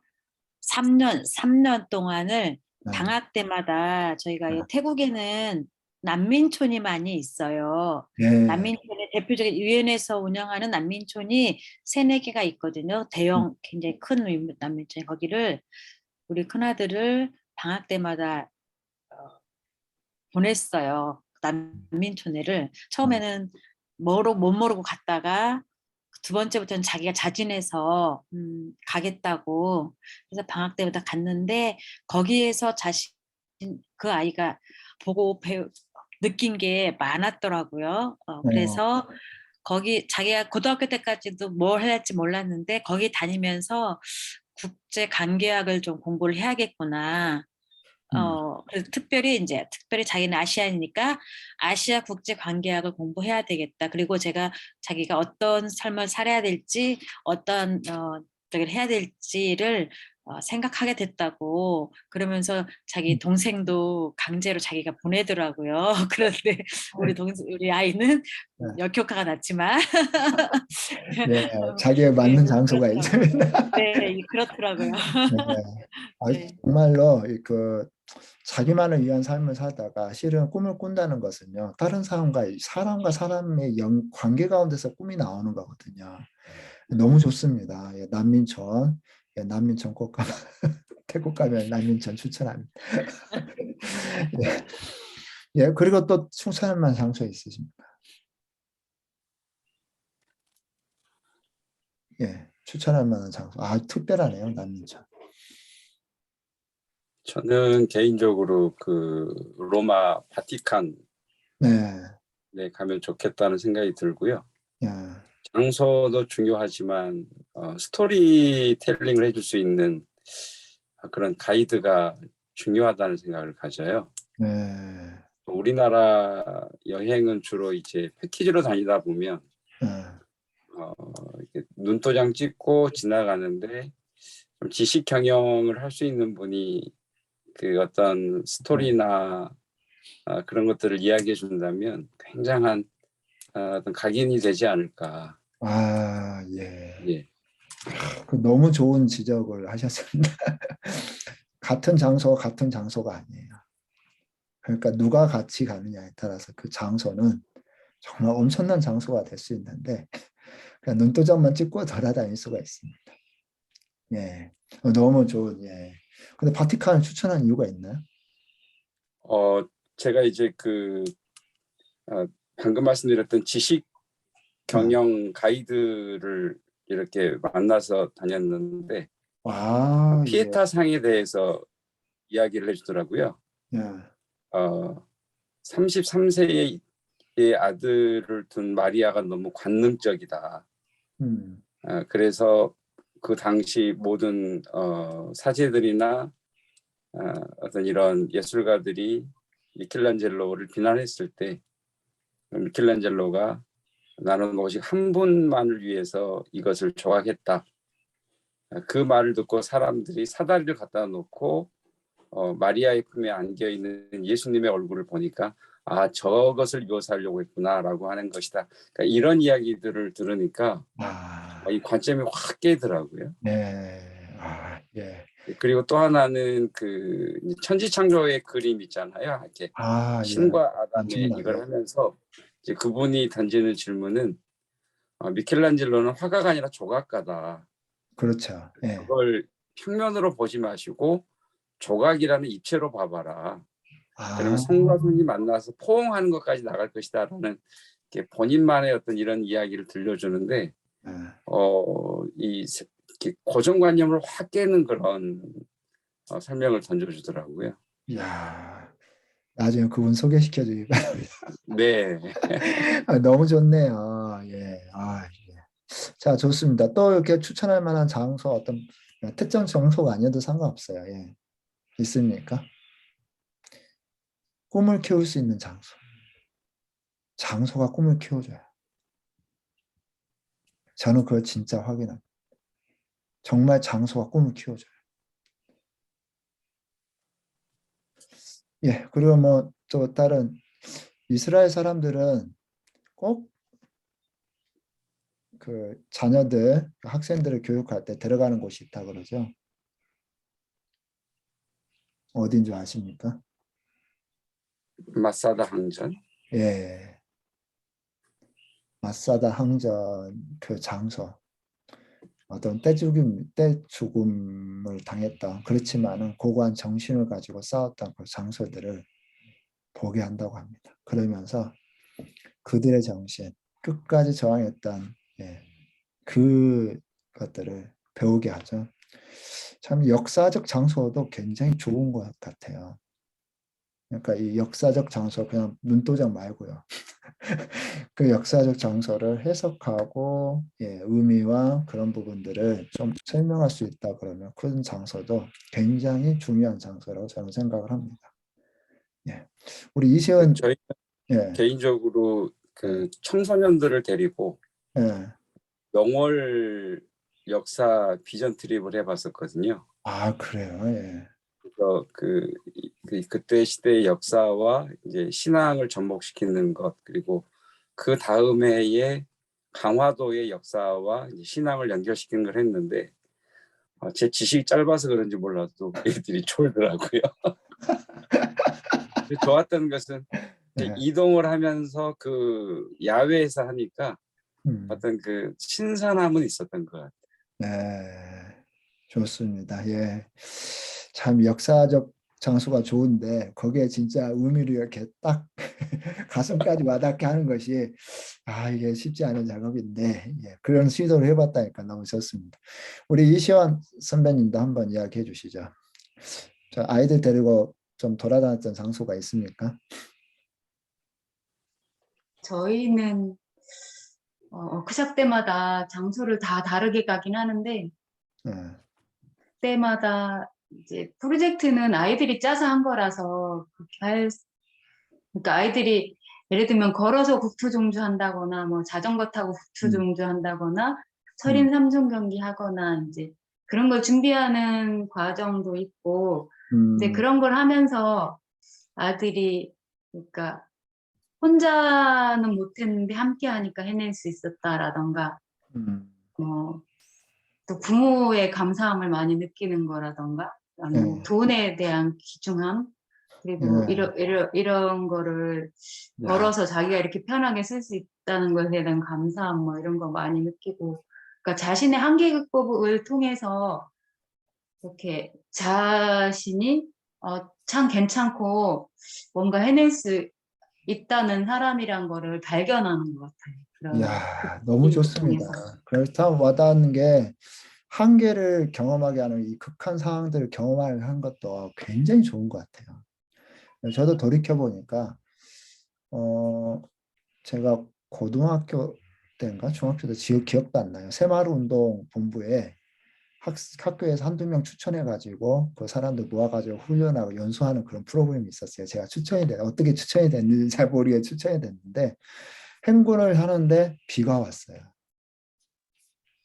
3년 동안을 네. 방학 때마다 저희가 네. 태국에는 난민촌이 많이 있어요. 예. 난민촌의 대표적인 유엔에서 운영하는 난민촌이 3-4개가 있거든요. 대형 굉장히 큰 난민촌. 거기를 우리 큰아들을 방학 때마다 보냈어요. 난민촌에를. 처음에는 못 모르고 갔다가 두 번째부터는 자기가 자진해서 가겠다고 그래서 방학 때마다 갔는데 거기에서 그 아이가 보고 느낀 게 많았더라고요. 그래서 거기 자기가 고등학교 때까지도 뭘 해야 할지 몰랐는데 거기 다니면서 국제 관계학을 좀 공부를 해야겠구나. 그래서 특별히 자기는 아시안이니까 아시아 국제 관계학을 공부해야 되겠다. 그리고 자기가 어떤 삶을 살아야 될지, 어떤 저기를 해야 될지를 생각하게 됐다고 그러면서 자기 동생도 강제로 자기가 보내더라고요. 그런데 우리 아이는 역효과가 났지만 네, 자기에 맞는 장소가 있습니다. 네, 그렇더라고요. 네. 네. 정말로 그 자기만을 위한 삶을 살다가 실은 꿈을 꾼다는 것은요. 다른 사람과 사람의 관계 가운데서 꿈이 나오는 거거든요. 너무 좋습니다. 예, 난민촌. 예, 난민촌 꼭 가면 태국 가면 난민촌 추천합니다. 예. 예, 그리고 또 추천할 만한 장소 있으십니까? 예, 추천할 만한 장소. 특별하네요, 난민촌. 저는 개인적으로 그 로마 바티칸 네, 가면 좋겠다는 생각이 들고요. 예. 장소도 중요하지만 스토리텔링을 해줄 수 있는 그런 가이드가 중요하다는 생각을 가져요. 우리나라 여행은 주로 이제 패키지로 다니다 보면 이렇게 눈도장 찍고 지나가는데 좀 지식 경영을 할 수 있는 분이 그 어떤 스토리나 그런 것들을 이야기해 준다면 굉장한 어떤 각인이 되지 않을까. 아, 예. 예. 그 너무 좋은 지적을 하셨습니다. 같은 장소가 같은 장소가 아니에요. 그러니까 누가 같이 가느냐에 따라서 그 장소는 정말 엄청난 장소가 될 수 있는데 그냥 눈도장만 찍고 돌아다닐 수가 있습니다. 예, 너무 좋은. 예. 근데 바티칸을 추천한 이유가 있나요? 제가 이제 방금 말씀드렸던 지식 경영 가이드를 이렇게 만나서 다녔는데 아, 예, 피에타 상에 대해서 이야기를 해주더라고요. 예, 33세의 아들을 둔 마리아가 너무 관능적이다. 그래서 그 당시 모든 사제들이나 어떤 이런 예술가들이 미켈란젤로를 비난했을 때 미켈란젤로가 나는 오직 한 분만을 위해서 이것을 조각했다. 그 말을 듣고 사람들이 사다리를 갖다 놓고 마리아의 품에 안겨 있는 예수님의 얼굴을 보니까 저것을 묘사하려고 했구나라고 하는 것이다. 그러니까 이런 이야기들을 들으니까 이 관점이 확 깨더라고요. 네, 예, 그리고 또 하나는 그 천지창조의 그림 있잖아요. 이렇게 예, 신과 아담의 엄청나게. 이걸 하면서 이제 그분이 던지는 질문은 미켈란젤로는 화가가 아니라 조각가다. 그렇죠. 예, 그걸 평면으로 보지 마시고 조각이라는 입체로 봐봐라. 그러면 손과 손이 만나서 포옹하는 것까지 나갈 것이다라는 본인만의 어떤 이런 이야기를 들려주는데 이 고정관념을 확 깨는 그런 설명을 던져주더라고요. 이야, 나중에 그분 소개시켜 주기 바랍니다. 네. 너무 좋네요. 예, 예. 자, 좋습니다. 또 이렇게 추천할 만한 장소 어떤 특정 장소가 아니어도 상관없어요. 예. 있습니까? 꿈을 키울 수 있는 장소. 장소가 꿈을 키워줘요. 저는 그걸 진짜 확인합니다. 정말 장소가 꿈을 키워줘요. 예, 그리고 뭐 또 다른 이스라엘 사람들은 꼭 그 자녀들, 학생들을 교육할 때 들어가는 곳이 있다 그러죠. 어딘 줄 아십니까? 마사다 항전. 예, 마사다 항전 그 장소. 어떤 떼죽음을 당했던 그렇지만은 고고한 정신을 가지고 싸웠던 그 장소들을 보게 한다고 합니다. 그러면서 그들의 정신, 끝까지 저항했던 그 것들을 배우게 하죠. 참 역사적 장소도 굉장히 좋은 것 같아요. 그러니까 이 역사적 장소 그냥 눈도장 말고요. 그 역사적 장소를 해석하고 의미와 그런 부분들을 좀 설명할 수 있다 그러면 그 장소도 굉장히 중요한 장소라고 저는 생각을 합니다. 예. 우리 이시은 저희 개인적으로 그 청소년들을 데리고 영월 역사 비전 트립을 해봤었거든요. 그래요. 예. 그래서 그때 시대의 역사와 이제 신앙을 접목시키는 것 그리고 그 다음 해에 강화도의 역사와 이제 신앙을 연결시키는 걸 했는데 제 지식이 짧아서 그런지 몰라도 애들이 쫄더라고요. 좋았던 것은 이동을 하면서 그 야외에서 하니까 어떤 그 신선함은 있었던 것 같아요. 네, 좋습니다. 예, 참 역사적 장소가 좋은데 거기에 진짜 의미를 이렇게 딱 가슴까지 와닿게 하는 것이 이게 쉽지 않은 작업인데 그런 시도를 해봤다니까 너무 좋습니다. 우리 이시원 선배님도 한번 이야기해 주시죠. 저 아이들 데리고 좀 돌아다녔던 장소가 있습니까? 저희는 워크숍 때마다 장소를 다 다르게 가긴 하는데 때마다 이제 프로젝트는 아이들이 짜서 한 거라서 그러니까 아이들이 예를 들면 걸어서 국토종주 한다거나 뭐 자전거 타고 국토종주 한다거나 철인 3종 경기 하거나 이제 그런 걸 준비하는 과정도 있고 이제 그런 걸 하면서 아들이 그러니까 혼자는 못했는데 함께 하니까 해낼 수 있었다라던가 뭐 또 부모의 감사함을 많이 느끼는 거라던가 뭐 예, 돈에 대한 귀중함 그리고 예. 이런 거를 야, 벌어서 자기가 이렇게 편하게 쓸 수 있다는 것에 대한 감사함 뭐 이런 거 많이 느끼고 그러니까 자신의 한계 극복을 통해서 이렇게 자신이 참 괜찮고 뭔가 해낼 수 있다는 사람이란 거를 발견하는 것 같아요. 그런 야, 너무 일을 좋습니다. 통해서. 그래서 참 와닿는 게 한계를 경험하게 하는 이 극한 상황들을 경험하게 한 것도 굉장히 좋은 것 같아요. 저도 돌이켜 보니까 제가 고등학교 때인가 중학교 때 지금 기억도 안 나요. 새마을운동 본부에 학교에서 한두 명 추천해가지고 그 사람들 모아가지고 훈련하고 연수하는 그런 프로그램이 있었어요. 제가 어떻게 추천이 됐는지 잘 모르게 추천이 됐는데 행군을 하는데 비가 왔어요.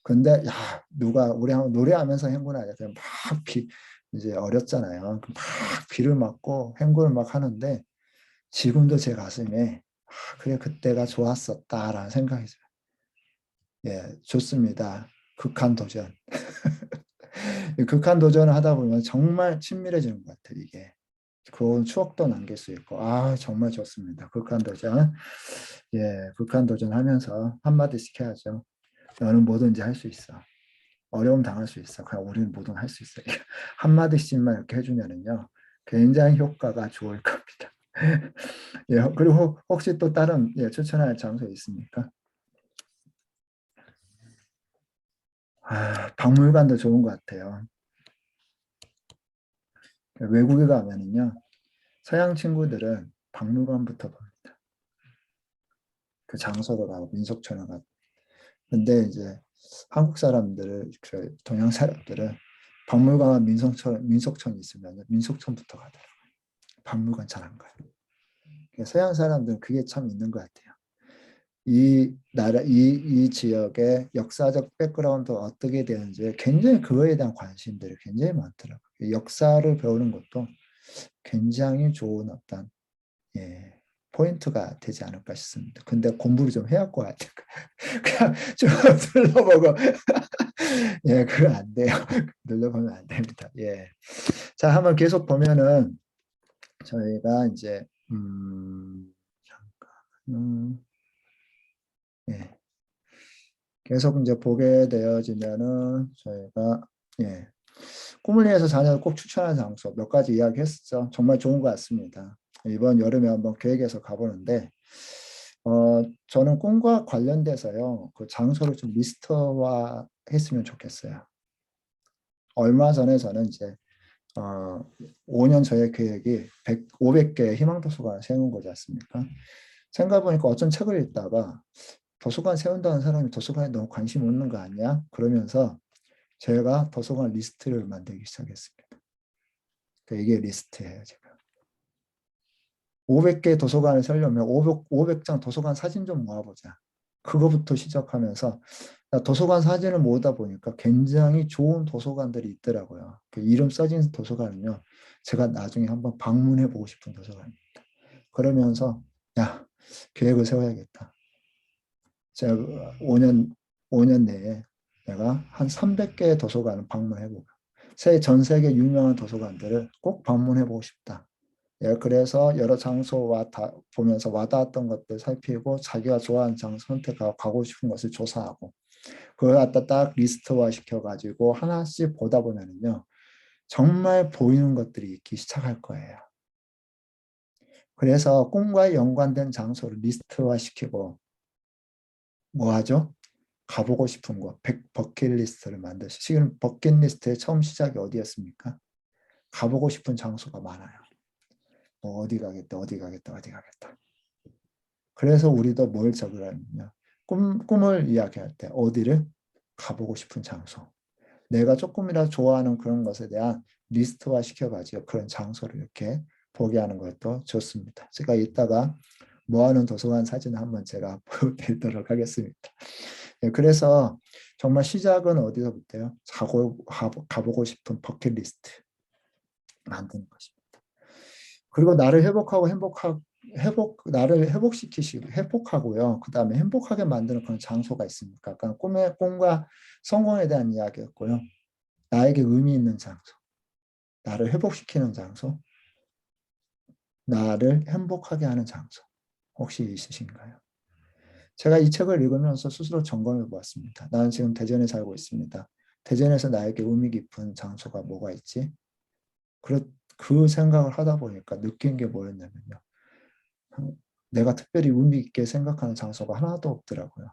근데 야 누가 우리 한번 노래하면서 행군하자. 그냥 막 이제 어렸잖아요. 막 비를 맞고 행군을 막 하는데 지금도 제 가슴에 그래 그때가 좋았었다라는 생각이 들어요. 예, 좋습니다. 극한 도전. 극한 도전을 하다 보면 정말 친밀해지는 것 같아요. 이게 좋은 추억도 남길 수 있고 정말 좋습니다. 극한 도전. 예, 극한 도전하면서 한마디씩 해야죠. 너는 뭐든지 할 수 있어. 어려움 당할 수 있어. 그냥 우리는 뭐든 할 수 있어. 한마디씩만 이렇게 해주면은요, 굉장히 효과가 좋을 겁니다. 예, 그리고 혹시 또 다른 추천할 장소 있습니까? 박물관도 좋은 것 같아요. 외국에 가면은요, 서양 친구들은 박물관부터 봅니다. 그 장소로 가고 민속촌을 가고. 근데 이제 한국 사람들을 동양 사람들은 박물관과 민속촌이 있으면 민속촌부터 가더라고요. 박물관 잘 안 가요. 서양 사람들은 그게 참 있는 것 같아요. 이 지역의 역사적 백그라운드 어떻게 되는지 굉장히 그거에 대한 관심들이 굉장히 많더라고요. 역사를 배우는 것도 굉장히 좋은 어떤 포인트가 되지 않을까 싶습니다. 근데 공부를 좀 해야 할 것 같아요. 그냥 좀 둘러보고 그거 안 돼요. 눌러보면 안 됩니다. 자, 한번 계속 보면은 저희가 이제 잠깐 계속 이제 보게 되어지면은 저희가 꿈을 위해서 자녀를 꼭 추천하는 장소 몇 가지 이야기했었죠. 정말 좋은 것 같습니다. 이번 여름에 한번 계획해서 가보는데 저는 꿈과 관련돼서요 그 장소를 좀 리스트화 했으면 좋겠어요. 얼마 전에 저는 이제 5년 저의 계획이 500개의 희망도서관을 세우는 거지 않습니까? 생각해보니까 어떤 책을 읽다가 도서관 세운다는 사람이 도서관에 너무 관심 없는 거 아니야? 그러면서 제가 도서관 리스트를 만들기 시작했습니다. 그러니까 이게 리스트예요, 제가. 500개 도서관을 살려면 500장 도서관 사진 좀 모아보자. 그거부터 시작하면서 도서관 사진을 모으다 보니까 굉장히 좋은 도서관들이 있더라고요. 그 이름 써진 도서관은요. 제가 나중에 한번 방문해 보고 싶은 도서관입니다. 그러면서 계획을 세워야겠다. 제가 5년 내에 내가 한 300개의 도서관을 방문해보고 전 세계 유명한 도서관들을 꼭 방문해보고 싶다. 그래서 여러 장소 보면서 와닿았던 것들 살피고 자기가 좋아하는 장소 선택하고 가고 싶은 것을 조사하고 그걸 갖다 딱 리스트화 시켜가지고 하나씩 보다 보면은요 정말 보이는 것들이 있기 시작할 거예요. 그래서 꿈과 연관된 장소를 리스트화 시키고 뭐 하죠? 가보고 싶은 곳, 버킷리스트를 만드시. 지금 버킷리스트의 처음 시작이 어디였습니까? 가보고 싶은 장소가 많아요. 뭐 어디 가겠다. 그래서 우리도 뭘 적으라면요. 꿈을 이야기할 때 어디를 가보고 싶은 장소. 내가 조금이라도 좋아하는 그런 것에 대한 리스트화 시켜가지고 그런 장소를 이렇게 보게 하는 것도 좋습니다. 제가 이따가 모아놓은 도서관 사진을 한번 제가 보여드리도록 하겠습니다. 그래서 정말 시작은 어디서부터요? 가보고 싶은 버킷리스트 만드는 것입니다. 그리고 나를 회복하고 행복하게 나를 회복하고요. 그 다음에 행복하게 만드는 그런 장소가 있습니까? 아까 꿈과 성공에 대한 이야기였고요. 나에게 의미 있는 장소, 나를 회복시키는 장소, 나를 행복하게 하는 장소, 혹시 있으신가요? 제가 이 책을 읽으면서 스스로 점검해 보았습니다. 나는 지금 대전에 살고 있습니다. 대전에서 나에게 의미 깊은 장소가 뭐가 있지? 그 생각을 하다 보니까 느낀 게 뭐였냐면요. 내가 특별히 의미 있게 생각하는 장소가 하나도 없더라고요.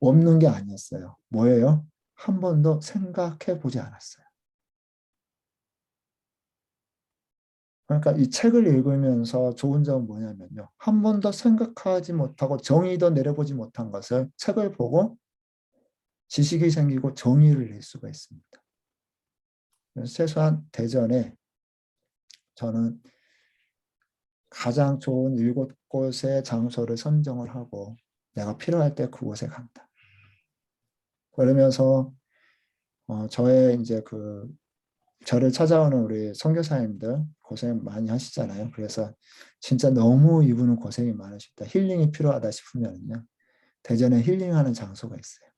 없는 게 아니었어요. 뭐예요? 한 번도 생각해 보지 않았어요. 그러니까 이 책을 읽으면서 좋은 점은 뭐냐면요. 한 번도 생각하지 못하고 정의도 내려보지 못한 것을 책을 보고 지식이 생기고 정의를 낼 수가 있습니다. 그래서 최소한 대전에 저는 가장 좋은 7곳의 장소를 선정을 하고 내가 필요할 때 그곳에 간다. 그러면서 저의 이제 저를 찾아오는 우리 선교사님들 고생 많이 하시잖아요. 그래서 진짜 너무 이분은 고생이 많으시다. 힐링이 필요하다 싶으면요. 대전에 힐링하는 장소가 있어요.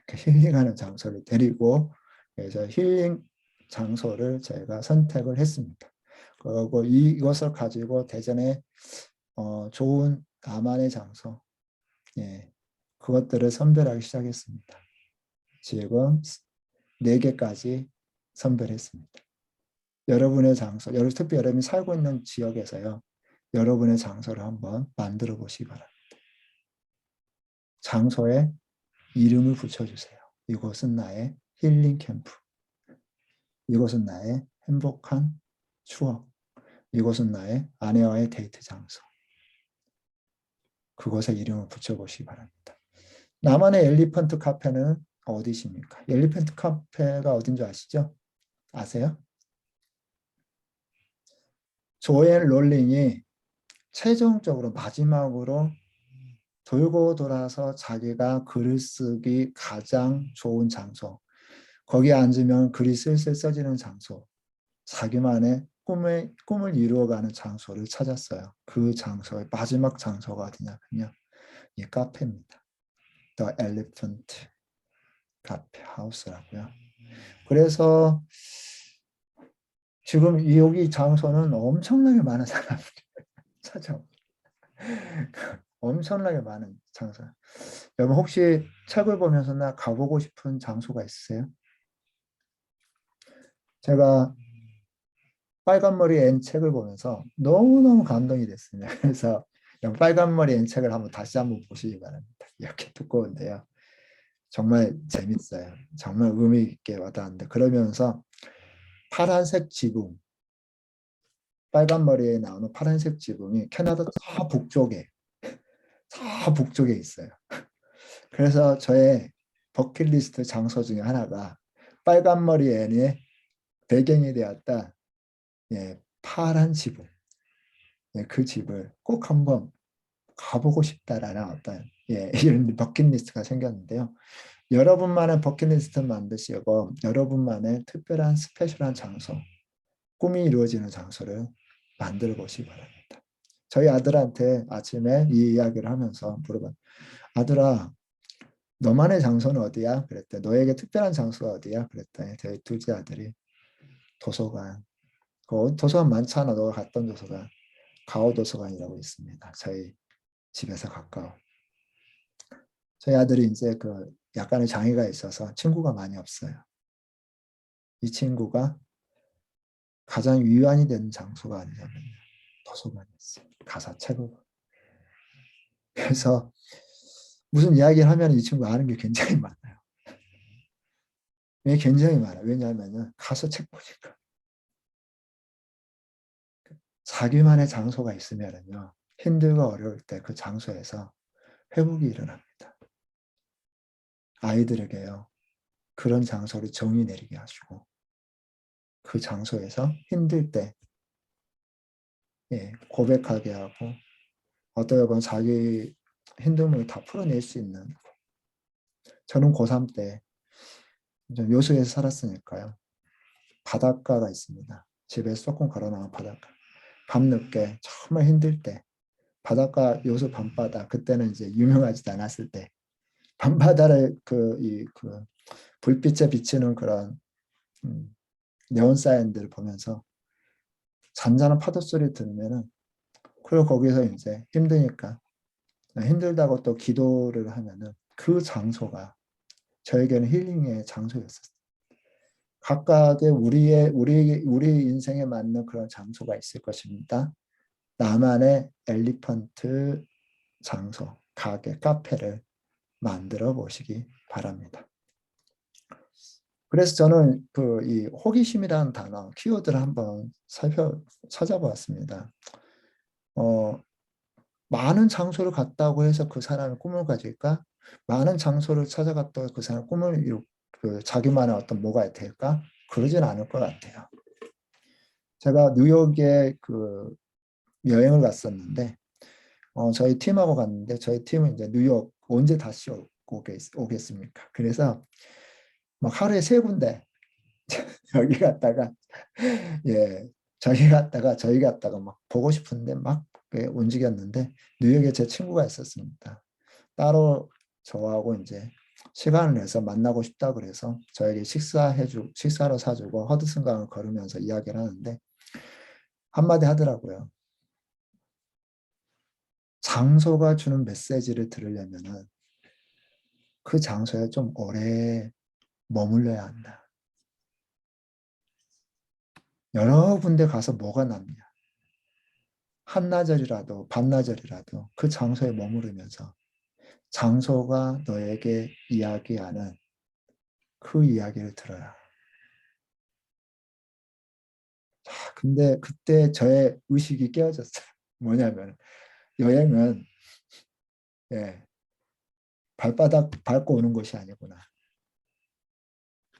그 힐링하는 장소를 데리고 그래서 힐링 장소를 제가 선택을 했습니다. 그리고 이것을 가지고 대전에 좋은 나만의 장소, 예, 그것들을 선별하기 시작했습니다. 지금 4개까지 선별했습니다. 여러분의 장소, 특히 여러분이 살고 있는 지역에서요. 여러분의 장소를 한번 만들어 보시기 바랍니다. 장소에 이름을 붙여주세요. 이곳은 나의 힐링 캠프. 이곳은 나의 행복한 추억. 이곳은 나의 아내와의 데이트 장소. 그곳에 이름을 붙여보시기 바랍니다. 나만의 엘리펀트 카페는 어디십니까? 엘리펀트 카페가 어딘지 아시죠? 아세요? 조엘 롤링이 최종적으로 마지막으로 돌고 돌아서 자기가 글을 쓰기 가장 좋은 장소, 거기에 앉으면 글이 슬슬 써지는 장소, 자기만의 꿈을 이루어가는 장소를 찾았어요. 그 장소의 마지막 장소가 어디냐면요. 이 카페입니다. The Elephant 카페 하우스라고요. 그래서 지금 여기 장소는 엄청나게 많은 사람들이 찾아옵니다. 엄청나게 많은 장소. 여러분 혹시 책을 보면서 나 가보고 싶은 장소가 있으세요? 제가 빨간머리 앤 책을 보면서 너무너무 감동이 됐습니다. 그래서 빨간머리 앤 책을 다시 한번 보시기 바랍니다. 이렇게 두꺼운데요. 정말 재밌어요. 정말 의미 있게 와닿는데 그러면서 파란색 지붕, 빨간머리에 나오는 파란색 지붕이 캐나다 저 북쪽에 있어요. 그래서 저의 버킷리스트 장소 중에 하나가 빨간머리 앤의 배경이 되었다. 예, 파란 지붕. 예, 그 집을 꼭 한번 가보고 싶다라는 어떤 이런 버킷리스트가 생겼는데요. 여러분만의 버킷리스트 만드시고 여러분만의 특별한 스페셜한 장소, 꿈이 이루어지는 장소를 만들어 보시기 바랍니다. 저희 아들한테 아침에 이 이야기를 하면서 물어봐. 아들아, 너만의 장소는 어디야? 그랬더니 너에게 특별한 장소가 어디야? 그랬더니 저희 둘째 아들이 도서관. 도서관 많잖아. 너가 갔던 도서관. 가오도서관이라고 있습니다. 저희 집에서 가까워. 저희 아들이 이제 약간의 장애가 있어서 친구가 많이 없어요. 이 친구가 가장 위안이 되는 장소가 아니냐면 도서관이었어요. 가사 책을. 그래서 무슨 이야기를 하면 이 친구가 아는 게 굉장히 많아요. 왜 굉장히 많아요? 왜냐하면 가서 책 보니까. 자기만의 장소가 있으면요. 힘들고 어려울 때 그 장소에서 회복이 일어납니다. 아이들에게요. 그런 장소를 정의 내리게 하시고 그 장소에서 힘들 때 고백하게 하고 어떤 자기 힘듦을 다 풀어낼 수 있는. 저는 고3 때 요수에서 살았으니까요. 바닷가가 있습니다. 집에 조금 걸어 나온 바닷가. 밤늦게 정말 힘들 때 바닷가 요수 밤바다 그때는 이제 유명하지도 않았을 때 밤바다를 그 불빛에 비치는 그런 네온 사인들을 보면서 잔잔한 파도 소리 들으면은 그리고 거기서 이제 힘들다고 또 기도를 하면은 그 장소가 저에게는 힐링의 장소였었어요. 각각의 우리 인생에 맞는 그런 장소가 있을 것입니다. 나만의 엘리펀트 장소, 가게, 카페를 만들어 보시기 바랍니다. 그래서 저는 이 호기심이라는 단어, 키워드를 한번 찾아보았습니다. 많은 장소를 갔다고 해서 그 사람이 꿈을 가질까? 많은 장소를 찾아갔다고 그 사람이 꿈을 자기만의 어떤 뭐가 될까? 그러진 않을 것 같아요. 제가 뉴욕에 여행을 갔었는데, 저희 팀하고 갔는데, 저희 팀은 이제 뉴욕 언제 다시 오겠습니까? 그래서 막 하루에 3군데 여기 갔다가 예 저희 갔다가 막 보고 싶은데 막 움직였는데 뉴욕에 제 친구가 있었습니다. 따로 저하고 이제 시간을 내서 만나고 싶다 그래서 저에게 식사로 사주고 허드슨강을 걸으면서 이야기를 하는데 한마디 하더라고요. 장소가 주는 메시지를 들으려면은 그 장소에 좀 오래 머물러야 한다. 여러 군데 가서 뭐가 남냐. 한나절이라도 반나절이라도 그 장소에 머무르면서 장소가 너에게 이야기하는 그 이야기를 들어라. 근데 그때 저의 의식이 깨어졌어요. 뭐냐면 여행은 발바닥 밟고 오는 것이 아니구나.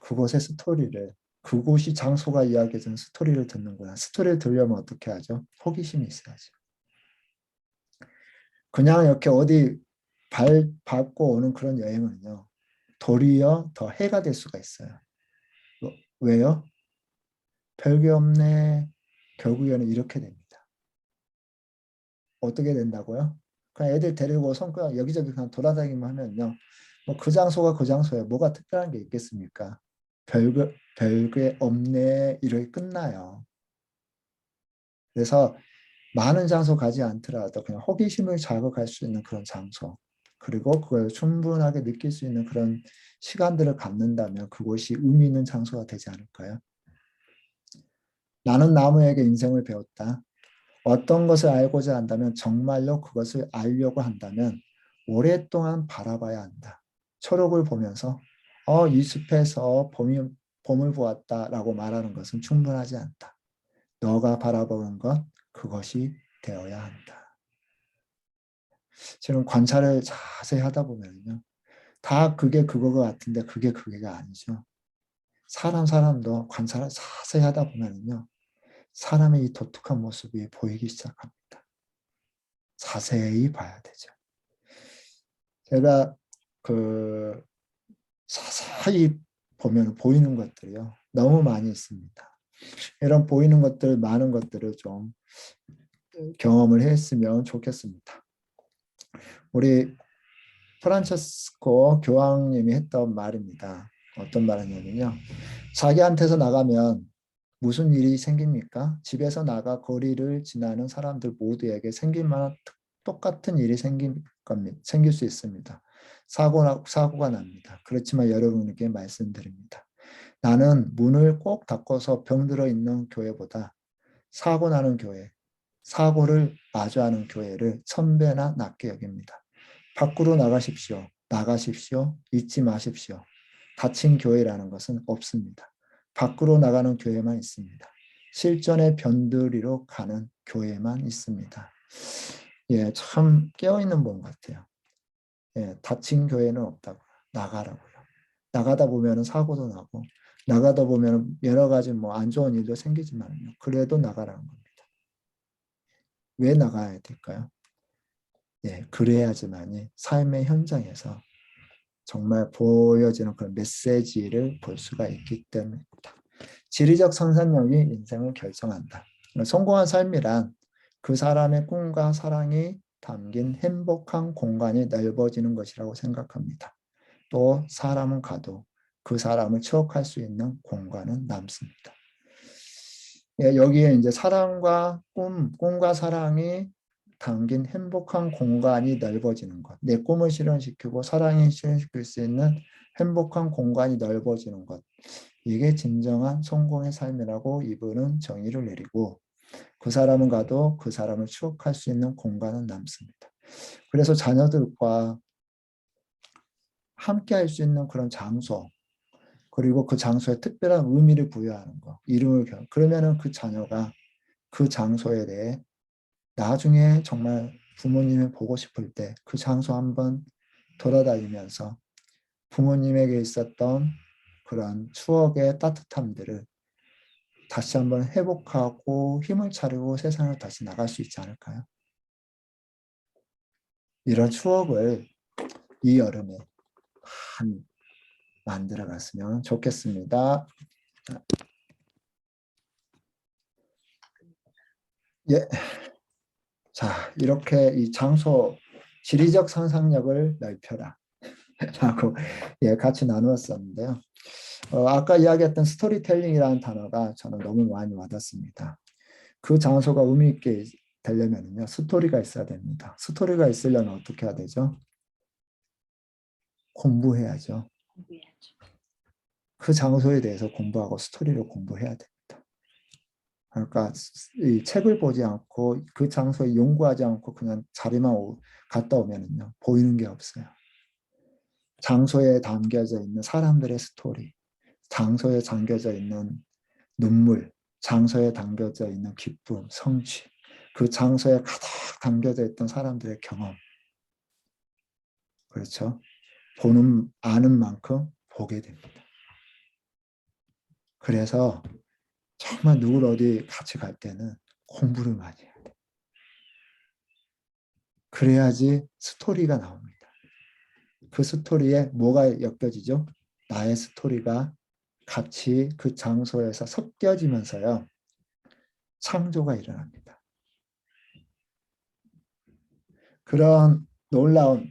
그곳의 스토리를 그곳이 장소가 이야기해주는 스토리를 듣는구나. 스토리를 들으려면 어떻게 하죠? 호기심이 있어야죠. 그냥 이렇게 어디 밟고 오는 그런 여행은요. 도리어 더 해가 될 수가 있어요. 왜요? 별게 없네. 결국에는 이렇게 됩니다. 어떻게 된다고요? 그냥 애들 데리고 손가락 여기저기 그냥 돌아다니기만 하면요. 뭐 그 장소가 그 장소에 뭐가 특별한 게 있겠습니까? 별게 없네. 이렇게 끝나요. 그래서 많은 장소 가지 않더라도 그냥 호기심을 자극할 수 있는 그런 장소 그리고 그걸 충분하게 느낄 수 있는 그런 시간들을 갖는다면 그곳이 의미 있는 장소가 되지 않을까요? 나는 나무에게 인생을 배웠다. 어떤 것을 알고자 한다면 정말로 그것을 알려고 한다면 오랫동안 바라봐야 한다. 초록을 보면서 이 숲에서 봄을 보았다라고 말하는 것은 충분하지 않다. 너가 바라보는 것 그것이 되어야 한다. 지금 관찰을 자세히 하다 보면요. 다 그게 그거 같은데 그게가 아니죠. 사람도 관찰을 자세히 하다 보면요. 사람의 이 독특한 모습이 보이기 시작합니다. 자세히 봐야 되죠. 제가 자세히 보면 보이는 것들이요. 너무 많이 있습니다. 이런 보이는 것들, 많은 것들을 좀 경험을 했으면 좋겠습니다. 우리 프란체스코 교황님이 했던 말입니다. 어떤 말이냐면요. 자기한테서 나가면 무슨 일이 생깁니까? 집에서 나가 거리를 지나는 사람들 모두에게 생길 만한 똑같은 일이 생길 수 있습니다. 사고가 납니다. 그렇지만 여러분에게 말씀드립니다. 나는 문을 꼭 닫고서 병들어 있는 교회보다 사고 나는 교회, 사고를 마주하는 교회를 1000배나 낫게 여깁니다. 밖으로 나가십시오. 잊지 마십시오. 닫힌 교회라는 것은 없습니다. 밖으로 나가는 교회만 있습니다. 실전의 변두리로 가는 교회만 있습니다. 참 깨어있는 분 같아요. 닫힌 교회는 없다고 나가라고요. 나가다 보면 사고도 나고 나가다 보면 여러 가지 안 좋은 일도 생기지만요. 그래도 나가라는 겁니다. 왜 나가야 될까요? 그래야지만이 삶의 현장에서 정말 보여지는 그런 메시지를 볼 수가 있기 때문입니다. 지리적 상상력이 인생을 결정한다. 성공한 삶이란 그 사람의 꿈과 사랑이 담긴 행복한 공간이 넓어지는 것이라고 생각합니다. 또 사람은 가도 그 사람을 추억할 수 있는 공간은 남습니다. 예, 여기에 이제 사랑과 꿈과 사랑이 담긴 행복한 공간이 넓어지는 것. 내 꿈을 실현시키고 사랑이 실현시킬 수 있는 행복한 공간이 넓어지는 것. 이게 진정한 성공의 삶이라고 이분은 정의를 내리고 그 사람은 가도 그 사람을 추억할 수 있는 공간은 남습니다. 그래서 자녀들과 함께 할 수 있는 그런 장소, 그리고 그 장소에 특별한 의미를 부여하는 거, 그러면은 그 자녀가 그 장소에 대해 나중에 정말 부모님이 보고 싶을 때 그 장소 한번 돌아다니면서 부모님에게 있었던 그런 추억의 따뜻함들을 다시 한번 회복하고 힘을 차리고 세상을 다시 나갈 수 있지 않을까요? 이런 추억을 이 여름에 많이 만들어 갔으면 좋겠습니다. 예. 자, 이렇게 이 장소 지리적 상상력을 넓혀라 라고 예, 같이 나누었었는데요. 아까 이야기했던 스토리텔링이라는 단어가 저는 너무 많이 와닿습니다. 그 장소가 의미 있게 되려면요, 스토리가 있어야 됩니다. 스토리가 있으려면 어떻게 해야 되죠? 공부해야죠. 공부해야죠. 그 장소에 대해서 공부하고 스토리를 공부해야 됩니다. 그러니까 이 책을 보지 않고 그 장소에 연구하지 않고 그냥 자리만 갔다 오면은요, 보이는 게 없어요. 장소에 담겨져 있는 사람들의 스토리, 장소에 담겨져 있는 눈물, 장소에 담겨져 있는 기쁨, 성취, 그 장소에 가득 담겨져 있던 사람들의 경험. 그렇죠? 아는 만큼 보게 됩니다. 그래서 정말 누굴 어디 같이 갈 때는 공부를 많이 해야 돼. 그래야지 스토리가 나옵니다. 그 스토리에 뭐가 엮여지죠? 나의 스토리가 같이 그 장소에서 섞여지면서요, 창조가 일어납니다. 그런 놀라운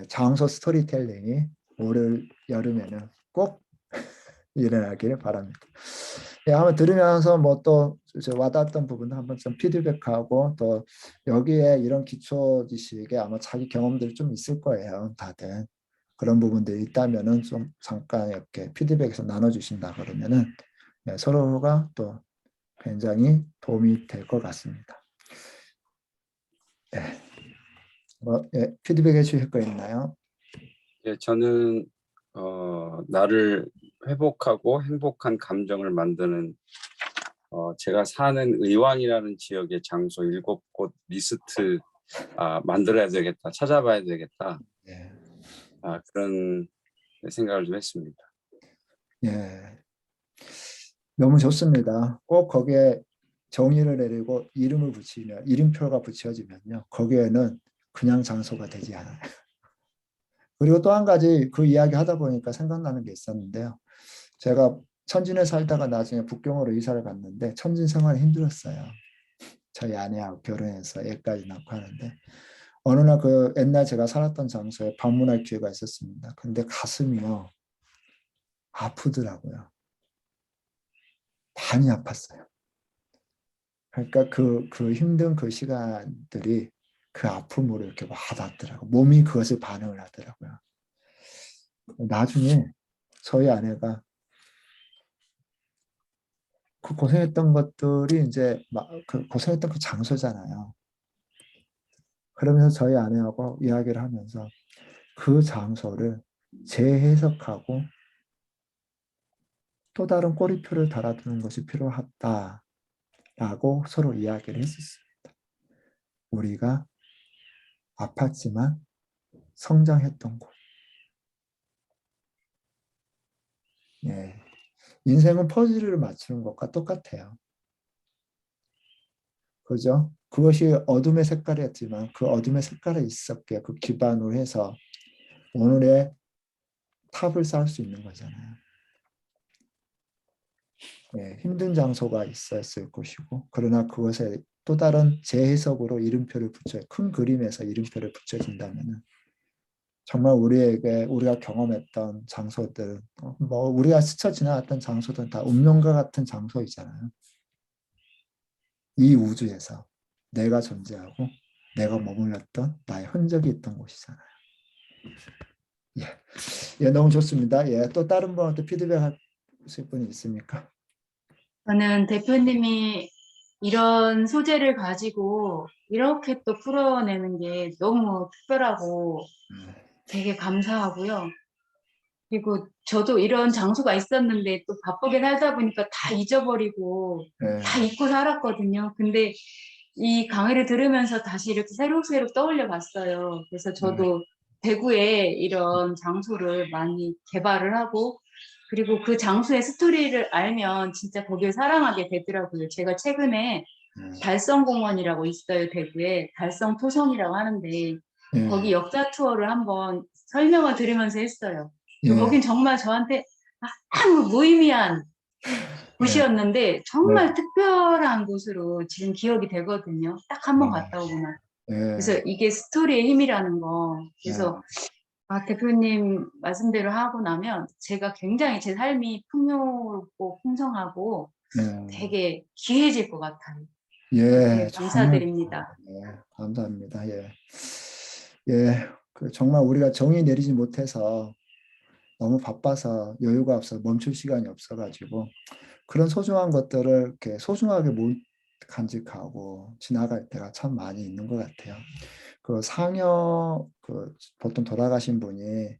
장소 스토리텔링이 올 여름에는 꼭 일어나기를 바랍니다. 예, 한번 들으면서 뭐 또 와닿았던 부분도 한번 좀 피드백하고, 또 여기에 이런 기초 지식에 아마 자기 경험들이 좀 있을 거예요, 다들. 그런 부분들이 있다면은 좀 잠깐 이렇게 피드백에서 나눠주신다 그러면은 서로가 또 굉장히 도움이 될 것 같습니다. 예. 피드백 해주실 거 있나요? 예, 저는 나를 회복하고 행복한 감정을 만드는 제가 사는 의왕이라는 지역의 장소 7곳 리스트 만들어야 되겠다, 찾아봐야 되겠다, 예. 그런 생각을 좀 했습니다. 예. 너무 좋습니다. 꼭 거기에 정의를 내리고 이름을 붙이면, 이름표가 붙여지면요, 거기에는 그냥 장소가 되지 않아요. 그리고 또 한 가지 그 이야기 하다 보니까 생각나는 게 있었는데요. 제가 천진에 살다가 나중에 북경으로 이사를 갔는데 천진 생활이 힘들었어요. 저희 아내하고 결혼해서 애까지 낳고 하는데 어느 날 그 옛날 제가 살았던 장소에 방문할 기회가 있었습니다. 근데 가슴이요, 아프더라고요. 많이 아팠어요. 그러니까 그 힘든 그 시간들이 그 아픔으로 이렇게 와닿더라고요. 몸이 그것을 반응을 하더라고요. 나중에 저희 아내가 그 고생했던 것들이 이제 그 고생했던 그 장소잖아요. 그러면서 저희 아내하고 이야기를 하면서 그 장소를 재해석하고 또 다른 꼬리표를 달아두는 것이 필요하다라고 서로 이야기를 했었습니다. 우리가 아팠지만 성장했던 곳. 예. 인생은 퍼즐을 맞추는 것과 똑같아요. 그죠? 그것이 어둠의 색깔이었지만 그 어둠의 색깔이 있었기에 그 기반으로 해서 오늘의 탑을 쌓을 수 있는 거잖아요. 예, 힘든 장소가 있었을 것이고, 그러나 그것에 또 다른 재해석으로 이름표를 큰 그림에서 이름표를 붙여진다면은 정말 우리가 경험했던 장소들, 뭐 우리가 스쳐 지나갔던 장소들은 다 운명과 같은 장소이잖아요. 이 우주에서 내가 존재하고 내가 머물렀던 나의 흔적이 있던 곳이잖아요. 예, 예, 너무 좋습니다. 예, 또 다른 분한테 피드백 하실 분이 있습니까? 저는 대표님이 이런 소재를 가지고 이렇게 또 풀어내는 게 너무 특별하고 되게 감사하고요. 그리고 저도 이런 장소가 있었는데 또 바쁘게 살다 보니까 다 잊어버리고 예, 다 잊고 살았거든요. 근데 이 강의를 들으면서 다시 이렇게 새록새록 떠올려 봤어요. 그래서 저도 대구에 이런 장소를 많이 개발을 하고 그리고 그 장소의 스토리를 알면 진짜 거기를 사랑하게 되더라고요. 제가 최근에 달성공원이라고 있어요. 대구에 달성토성이라고 하는데 예, 거기 역사 투어를 한번 설명을 들으면서 했어요. 예, 거긴 정말 저한테 아무 무의미한 곳이었는데 정말 특별한 곳으로 지금 기억이 되거든요. 딱 한 번 갔다 오구나. 예, 그래서 이게 스토리의 힘이라는 거. 그래서 대표님 말씀대로 하고 나면 제가 굉장히 제 삶이 풍요롭고 풍성하고 예, 되게 귀해질 것 같아요. 예, 네, 정말, 감사드립니다. 예, 감사합니다. 예, 예, 정말 우리가 정의 내리지 못해서 너무 바빠서 여유가 없어 멈출 시간이 없어가지고 그런 소중한 것들을 이렇게 소중하게 못 간직하고 지나갈 때가 참 많이 있는 것 같아요. 그 상여 보통 돌아가신 분이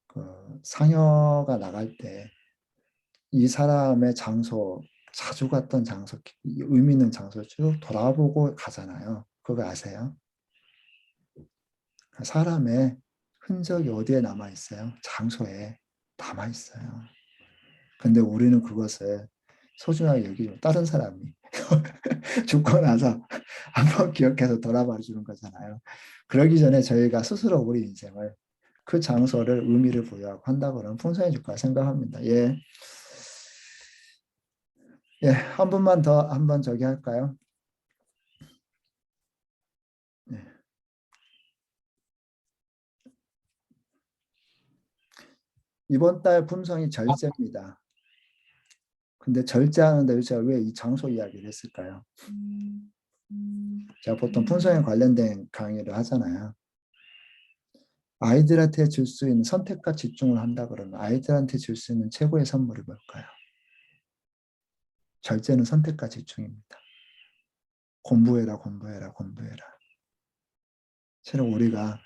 그 상여가 나갈 때 이 사람의 장소 자주 갔던 장소 의미 있는 장소 쭉 돌아보고 가잖아요. 그거 아세요? 사람의 흔적이 어디에 남아 있어요? 장소에 남아 있어요. 근데 우리는 그것을 소중하게 여기고 다른 사람이 죽고 나서 한번 기억해서 돌아봐 주는 거잖아요. 그러기 전에 저희가 스스로 우리 인생을 그 장소를 의미를 부여하고 한다고 하면 풍성해질 거라 생각합니다. 예. 예, 한 분만 더 한번 저기 할까요? 예. 이번 달 품성이 절제입니다. 근데 절제하는데 제가 왜 이 장소 이야기를 했을까요? 제가 보통 품성에 관련된 강의를 하잖아요. 아이들한테 줄 수 있는 선택과 집중을 한다 그러면 아이들한테 줄 수 있는 최고의 선물이 뭘까요? 절제는 선택과 집중입니다. 공부해라, 공부해라, 공부해라. 실은 우리가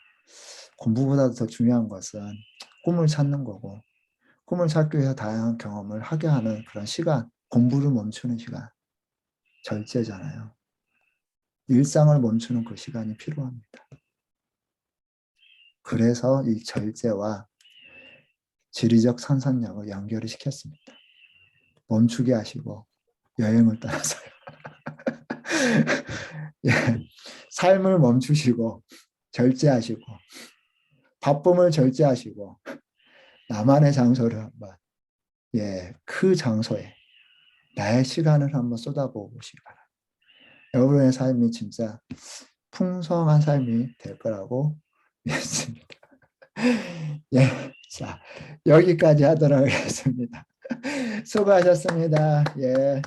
공부보다도 더 중요한 것은 꿈을 찾는 거고 꿈을 찾기 위해서 다양한 경험을 하게 하는 그런 시간, 공부를 멈추는 시간, 절제잖아요. 일상을 멈추는 그 시간이 필요합니다. 그래서 이 절제와 지리적 산산력을 연결을 시켰습니다. 멈추게 하시고 여행을 떠나서요. 예, 삶을 멈추시고 절제하시고 바쁨을 절제하시고 나만의 장소를 한번 그 장소에 나의 시간을 한번 쏟아보고 보시기 바랍니다. 여러분의 삶이 진짜 풍성한 삶이 될 거라고 믿습니다. 예, 자 여기까지 하도록 하겠습니다. 수고하셨습니다. 예,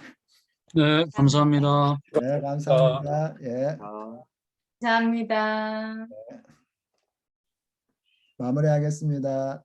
네, 감사합니다. 네, 감사합니다. 예, 감사합니다. 마무리하겠습니다.